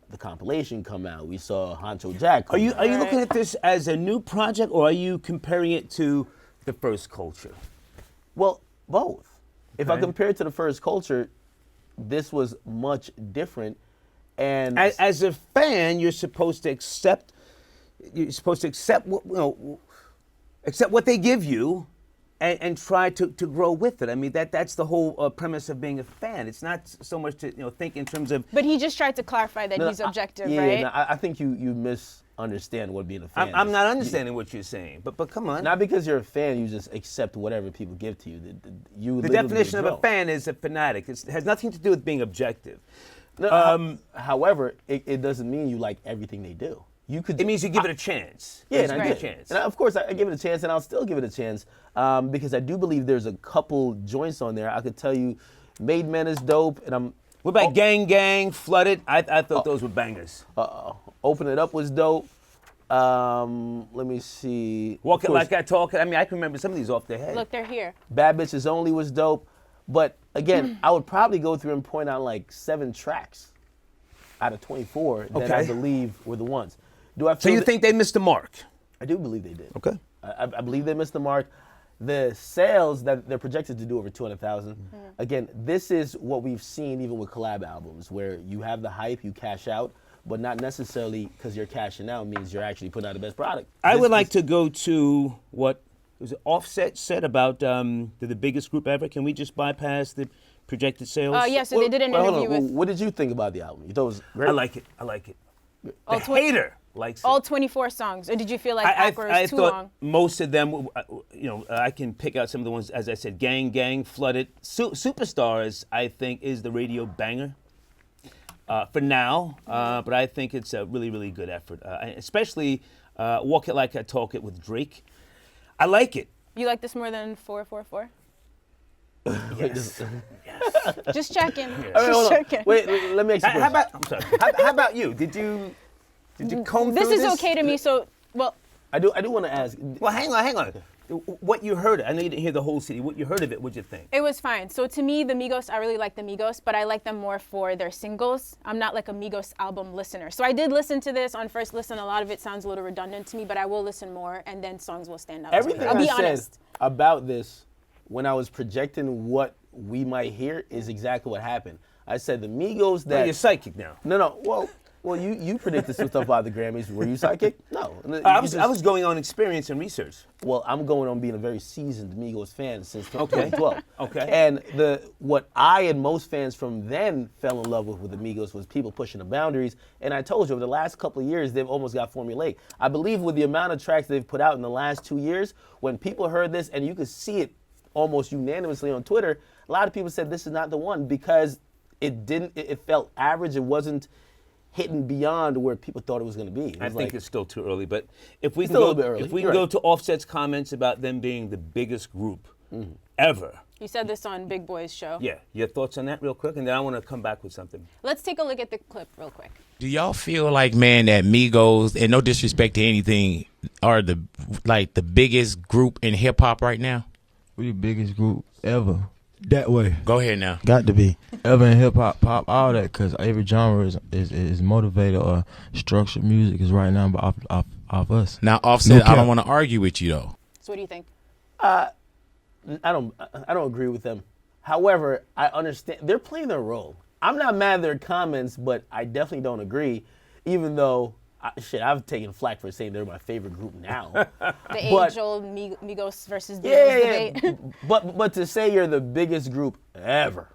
[SPEAKER 2] the compilation come out. We saw Honcho Jack come out.
[SPEAKER 3] Are you looking at this as a new project, or are you comparing it to the first Culture?
[SPEAKER 2] Well, both. If I
[SPEAKER 3] Okay.
[SPEAKER 2] compare it to the first Culture, this was much different. And
[SPEAKER 3] As a fan, you're supposed to accept. You're supposed to accept what accept what they give you, and try to grow with it. I mean, that's the whole premise of being a fan. It's not so much to think in terms of.
[SPEAKER 1] But he just tried to clarify that he's objective, right?
[SPEAKER 2] No, I think you misunderstand what being a fan
[SPEAKER 3] I'm
[SPEAKER 2] is.
[SPEAKER 3] not understanding what you're saying, but come on.
[SPEAKER 2] Not because you're a fan, you just accept whatever people give to you.
[SPEAKER 3] The definition of a fan is a fanatic. It has nothing to do with being objective.
[SPEAKER 2] No, however, it doesn't mean you like everything they do.
[SPEAKER 3] It means you give it a chance.
[SPEAKER 2] Yeah,
[SPEAKER 3] It means
[SPEAKER 2] and
[SPEAKER 3] you
[SPEAKER 2] I
[SPEAKER 3] give
[SPEAKER 2] did.
[SPEAKER 3] it a chance.
[SPEAKER 2] And of course, I give it a chance, and I'll still give it a chance because I do believe there's a couple joints on there. I could tell you, Made Men is dope, and
[SPEAKER 3] What about Gang Gang, Flooded? I thought those were bangers.
[SPEAKER 2] Open It Up was dope. Let me see.
[SPEAKER 3] Walk
[SPEAKER 2] Of
[SPEAKER 3] It
[SPEAKER 2] course,
[SPEAKER 3] Like I Talk It. I mean, I can remember some of these off the head.
[SPEAKER 1] Look, they're here.
[SPEAKER 2] Bad Bitches Only was dope. But again, I would probably go through and point out like 7 tracks out of 24 that I
[SPEAKER 3] Okay.
[SPEAKER 2] believe were the ones. Do I feel
[SPEAKER 3] So you
[SPEAKER 2] that-
[SPEAKER 3] think they missed the mark?
[SPEAKER 2] I do believe they did.
[SPEAKER 3] Okay.
[SPEAKER 2] I believe they missed the mark. The sales that they're projected to do over 200,000. Again, this is what we've seen even with collab albums, where you have the hype, you cash out, but not necessarily because you're cashing out means you're actually putting out the best product.
[SPEAKER 3] I would like to go to what was it Offset said about they're the biggest group ever. Can we just bypass the projected sales?
[SPEAKER 1] Yeah, so they did an
[SPEAKER 2] Well, hold
[SPEAKER 1] interview
[SPEAKER 2] on.
[SPEAKER 1] with
[SPEAKER 2] What did you think about the album? You thought it was great?
[SPEAKER 3] I like it. I like it.
[SPEAKER 1] all,
[SPEAKER 3] The
[SPEAKER 1] twen-
[SPEAKER 3] hater likes
[SPEAKER 1] all
[SPEAKER 3] it.
[SPEAKER 1] 24 songs. Or did you feel like
[SPEAKER 3] I
[SPEAKER 1] Aqua was too
[SPEAKER 3] thought
[SPEAKER 1] long?
[SPEAKER 3] most of them, I can pick out some of the ones, as I said, Gang Gang, Flooded. Superstars, I think, is the radio banger for now, but I think it's a really, really good effort, especially Walk It Like I Talk It with Drake. I like it.
[SPEAKER 1] You like this more than 444?
[SPEAKER 3] Yes.
[SPEAKER 1] Just checking.
[SPEAKER 2] All right,
[SPEAKER 1] Just
[SPEAKER 2] hold on.
[SPEAKER 1] checking.
[SPEAKER 2] Wait, let me ask you a
[SPEAKER 3] How
[SPEAKER 2] question.
[SPEAKER 3] about, I'm sorry, how about you? Did you comb
[SPEAKER 1] This
[SPEAKER 3] through
[SPEAKER 1] is
[SPEAKER 3] this?
[SPEAKER 1] okay to me. So, well,
[SPEAKER 2] I do want to ask.
[SPEAKER 3] Well, hang on. What you heard, I know you didn't hear the whole CD. What you heard of it, what'd you think?
[SPEAKER 1] it was fine. So to me, the Migos, I really like the Migos, but I like them more for their singles. I'm not like a Migos album listener. So I did listen to this on first listen. A lot of it sounds a little redundant to me, but I will listen more, and then songs will stand out to
[SPEAKER 2] Everything
[SPEAKER 1] me. I'll
[SPEAKER 2] I
[SPEAKER 1] be
[SPEAKER 2] said
[SPEAKER 1] honest.
[SPEAKER 2] about this when I was projecting what we might hear is exactly what happened. I said the Migos that.
[SPEAKER 3] Well, you're psychic now.
[SPEAKER 2] No. Well, you predicted some stuff about the Grammys. Were you psychic? No.
[SPEAKER 3] I was going on experience and research.
[SPEAKER 2] Well, I'm going on being a very seasoned Migos fan since 2012.
[SPEAKER 3] Okay.
[SPEAKER 2] And what I and most fans from then fell in love with the Migos was people pushing the boundaries. And I told you, over the last couple of years, they've almost got formulaic. I believe with the amount of tracks they've put out in the last 2 years, when people heard this, and you could see it almost unanimously on Twitter, a lot of people said this is not the one because it felt average. It wasn't hitting beyond where people thought it was going to be.
[SPEAKER 3] I think it's still too early, but if we can
[SPEAKER 2] Still a
[SPEAKER 3] go,
[SPEAKER 2] little bit early.
[SPEAKER 3] if we
[SPEAKER 2] You're
[SPEAKER 3] can go
[SPEAKER 2] right.
[SPEAKER 3] to Offset's comments about them being the biggest group ever.
[SPEAKER 1] You said this on Big Boy's show.
[SPEAKER 3] Yeah, your thoughts on that real quick, and then I want to come back with something.
[SPEAKER 1] Let's take a look at the clip real quick.
[SPEAKER 6] Do y'all feel like, man, that Migos, and no disrespect to anything, are the biggest group in hip hop right now?
[SPEAKER 7] We the biggest group ever. That way.
[SPEAKER 6] Go ahead now.
[SPEAKER 7] Got to be. Ever in hip hop, pop, all that, because every genre is motivated or structured music is right now but off us.
[SPEAKER 6] Now, Offset,
[SPEAKER 7] No
[SPEAKER 6] I don't
[SPEAKER 7] cap.
[SPEAKER 6] want to argue with you though.
[SPEAKER 1] So what do you think?
[SPEAKER 2] I don't agree with them. However, I understand they're playing their role. I'm not mad at their comments, but I definitely don't agree. Even though, I've taken flack for saying they're my favorite group now.
[SPEAKER 1] The
[SPEAKER 2] But-
[SPEAKER 1] age-old Migos versus Beatles
[SPEAKER 2] yeah.
[SPEAKER 1] debate.
[SPEAKER 2] But to say you're the biggest group ever,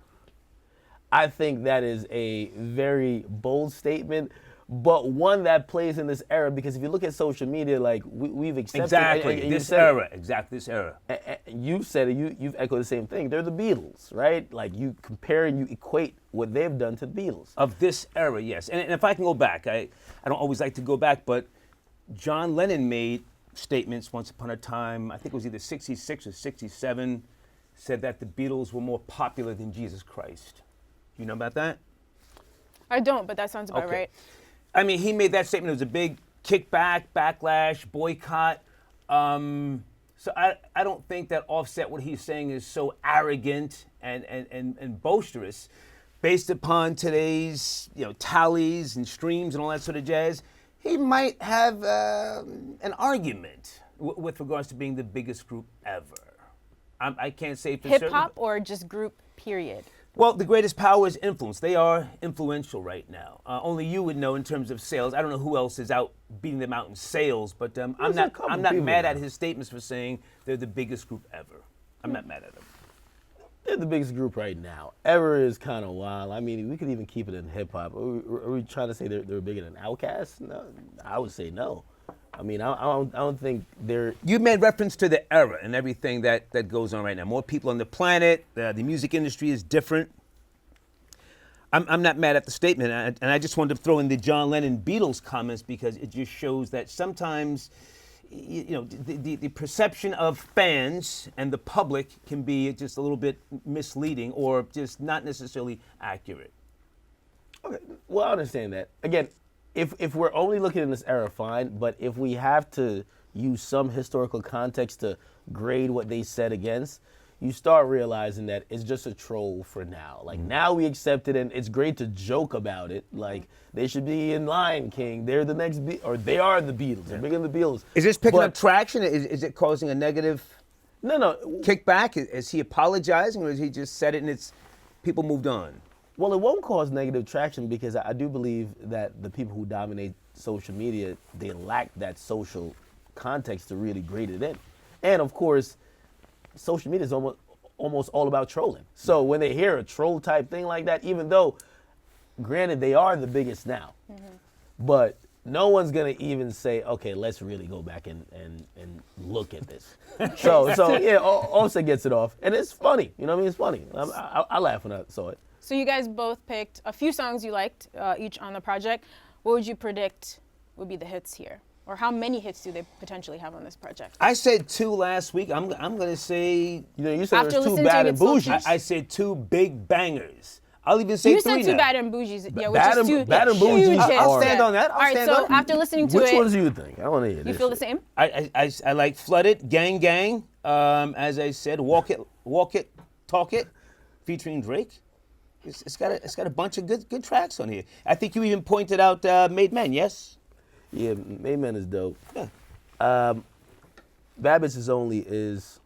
[SPEAKER 2] I think that is a very bold statement, but one that plays in this era because if you look at social media, like we've accepted
[SPEAKER 3] Exactly,
[SPEAKER 2] and you
[SPEAKER 3] this
[SPEAKER 2] said it.
[SPEAKER 3] era. Exactly, this era.
[SPEAKER 2] You've said it. You've echoed the same thing. They're the Beatles, right? Like you compare and you equate what they've done to the Beatles.
[SPEAKER 3] Of this era, yes. And if I can go back, I don't always like to go back, but John Lennon made statements once upon a time, I think it was either 66 or 67, said that the Beatles were more popular than Jesus Christ. You know about that?
[SPEAKER 1] I don't, but that sounds about right.
[SPEAKER 3] I mean, he made that statement. It was a big kickback, backlash, boycott. So I don't think that Offset, what he's saying, is so arrogant and boisterous. Based upon today's tallies and streams and all that sort of jazz, he might have an argument with regards to being the biggest group ever. I can't say for certain.
[SPEAKER 1] Hip-hop or just group, period?
[SPEAKER 3] Well, the greatest power is influence. They are influential right now. Only you would know in terms of sales. I don't know who else is out beating them out in sales, but I'm not mad at his statements for saying they're the biggest group ever. I'm not mad at them.
[SPEAKER 2] They're the biggest group right now. Ever is kind of wild. I mean, we could even keep it in hip hop. Are we trying to say they're bigger than Outkast? No, I would say no. I mean, I don't think they're.
[SPEAKER 3] You made reference to the era and everything that goes on right now. More people on the planet. The music industry is different. I'm not mad at the statement, and I just wanted to throw in the John Lennon Beatles comments because it just shows that sometimes, the perception of fans and the public can be just a little bit misleading or just not necessarily accurate.
[SPEAKER 2] Okay, well, I understand that. Again, if we're only looking in this era, fine. But if we have to use some historical context to grade what they said against, you start realizing that it's just a troll for now. Like, now we accept it, and it's great to joke about it. Like, they should be in Lion King. They're the next, or they are the Beatles. They're bigger than the Beatles.
[SPEAKER 3] Is this picking up traction? Is it causing a negative kickback? Is he apologizing, or is he just said it and it's people moved on?
[SPEAKER 2] Well, it won't cause negative traction because I do believe that the people who dominate social media, they lack that social context to really grade it in. And, of course, social media is almost all about trolling. So when they hear a troll type thing like that, even though, granted, they are the biggest now, but no one's gonna even say, okay, let's really go back and look at this. so yeah, Offset gets it off, and it's funny. You know what I mean? It's funny. I laugh when I saw it.
[SPEAKER 1] So you guys both picked a few songs you liked each on the project. What would you predict would be the hits here? Or how many hits do they potentially have on this project?
[SPEAKER 3] I said 2 last week. I'm going to say...
[SPEAKER 2] You said there's 2 bad and bougies.
[SPEAKER 3] I said 2 big bangers. I'll even say 3 now.
[SPEAKER 1] You said 2 bad and bougies. Yeah, which
[SPEAKER 2] bad
[SPEAKER 1] is 2
[SPEAKER 2] bad and bougies.
[SPEAKER 1] huge hits.
[SPEAKER 3] I'll stand on that.
[SPEAKER 1] All right, so after listening to
[SPEAKER 2] Which ones do you think? I want to hear this.
[SPEAKER 1] You feel the same?
[SPEAKER 3] I like Flooded, Gang Gang, as I said, Walk It, Talk It, featuring Drake. It's got a bunch of good tracks on here. I think you even pointed out Made Men, yes?
[SPEAKER 2] Yeah, Made Men is dope. Yeah. Bad Bitches Only is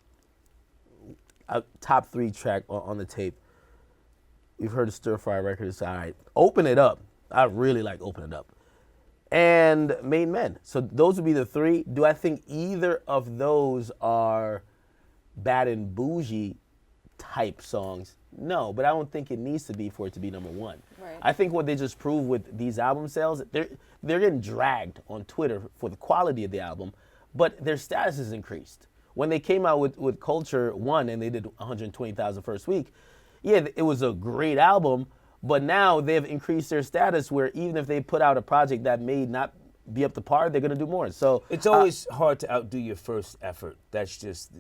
[SPEAKER 2] a top 3 track on the tape. We've heard the Stir Fry record. It's all right. Open It Up. I really like Open It Up. And Made Men. So those would be the 3. Do I think either of those are bad and bougie type songs? No, but I don't think it needs to be for it to be number 1.
[SPEAKER 1] Right.
[SPEAKER 2] I think what they just proved with these album sales, they're getting dragged on Twitter for the quality of the album, but their status has increased. When they came out with Culture 1 and they did 120,000 first week, yeah, it was a great album, but now they've increased their status where even if they put out a project that may not be up to par, they're going to do more. So
[SPEAKER 3] it's always hard to outdo your first effort. That's just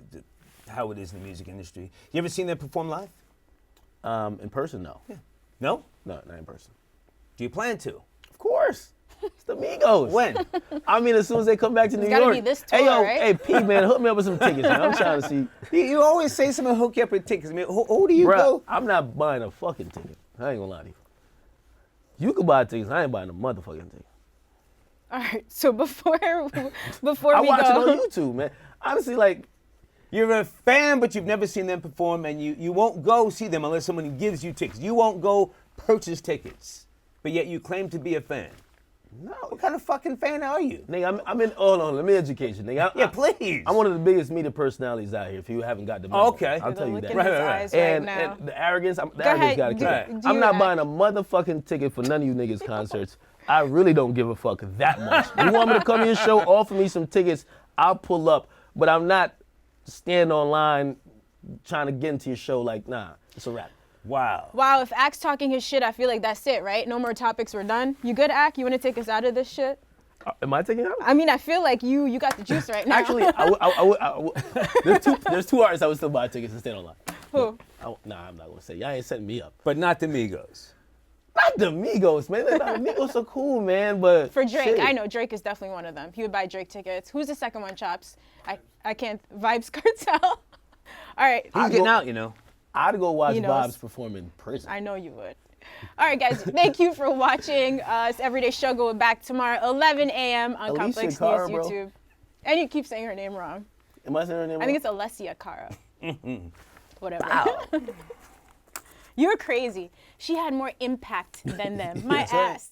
[SPEAKER 3] how it is in the music industry. You ever seen them perform live?
[SPEAKER 2] In person, no.
[SPEAKER 3] Yeah. No?
[SPEAKER 2] No, not in person.
[SPEAKER 3] Do you plan to?
[SPEAKER 2] Of course. It's the Migos.
[SPEAKER 3] When?
[SPEAKER 2] I mean, as soon as they come back to New York.
[SPEAKER 1] It's gotta be this tour,
[SPEAKER 2] hey, yo,
[SPEAKER 1] right?
[SPEAKER 2] Hey, P, man, hook me up with some tickets, man. I'm trying to see.
[SPEAKER 3] You always say someone hook you up with tickets. I mean, who do you go?
[SPEAKER 2] I'm not buying a fucking ticket. I ain't gonna lie to you. You can buy tickets. I ain't buying a motherfucking ticket.
[SPEAKER 1] All right, so before
[SPEAKER 2] I
[SPEAKER 1] we
[SPEAKER 2] watch it
[SPEAKER 1] go.
[SPEAKER 2] on YouTube, man. Honestly, like,
[SPEAKER 3] You're a fan, but you've never seen them perform, and you won't go see them unless someone gives you tickets. You won't go purchase tickets, but yet you claim to be a fan.
[SPEAKER 2] no.
[SPEAKER 3] What kind of fucking fan are you?
[SPEAKER 2] Nigga, I'm in, hold on, let me educate you, nigga.
[SPEAKER 3] Yeah, please.
[SPEAKER 2] I'm one of the biggest media personalities out here, if you haven't got the memo.
[SPEAKER 3] Okay.
[SPEAKER 2] I'll tell you
[SPEAKER 1] Look
[SPEAKER 2] that.
[SPEAKER 1] in his eyes right
[SPEAKER 2] And
[SPEAKER 1] now.
[SPEAKER 2] the arrogance, the
[SPEAKER 1] Go
[SPEAKER 2] arrogance
[SPEAKER 1] ahead,
[SPEAKER 2] gotta kick
[SPEAKER 3] do-
[SPEAKER 2] in.
[SPEAKER 1] do
[SPEAKER 2] I'm
[SPEAKER 1] your
[SPEAKER 2] not
[SPEAKER 1] act.
[SPEAKER 2] buying a motherfucking ticket for none of you niggas' concerts. I really don't give a fuck that much. You want me to come to your show, offer me some tickets, I'll pull up. But I'm not standing online trying to get into your show like, nah, it's a wrap.
[SPEAKER 3] Wow.
[SPEAKER 1] Wow, if Act's talking his shit, I feel like that's it, right? No more topics, we're done. You good, Act? You want to take us out of this shit?
[SPEAKER 2] Am I taking out?
[SPEAKER 1] I mean, I feel like you got the juice right now.
[SPEAKER 2] Actually, there's two artists I would still buy tickets and stand online.
[SPEAKER 1] Who?
[SPEAKER 2] Nah, I'm not gonna say. Y'all ain't setting me up.
[SPEAKER 3] But not the Migos.
[SPEAKER 2] Not the Migos, man. The Migos are cool, man. But
[SPEAKER 1] For Drake,
[SPEAKER 2] shit.
[SPEAKER 1] I know Drake is definitely one of them. He would buy Drake tickets. Who's the second one, Chops? I can't. Vibes Cartel. All right.
[SPEAKER 3] He's getting out, you know.
[SPEAKER 2] I'd go watch
[SPEAKER 1] He knows.
[SPEAKER 2] Bob's perform in prison.
[SPEAKER 1] I know you would. All right, guys. Thank you for watching. It's Everyday Show. Going back tomorrow, 11 a.m. on
[SPEAKER 2] Alicia
[SPEAKER 1] Complex
[SPEAKER 2] Cara,
[SPEAKER 1] News
[SPEAKER 2] bro.
[SPEAKER 1] YouTube. And you keep saying her name wrong.
[SPEAKER 2] Am I saying her name
[SPEAKER 1] I
[SPEAKER 2] wrong?
[SPEAKER 1] think it's Alessia Cara. Whatever.
[SPEAKER 2] Wow.
[SPEAKER 1] You're crazy. She had more impact than them. My
[SPEAKER 2] That's right.
[SPEAKER 1] ass.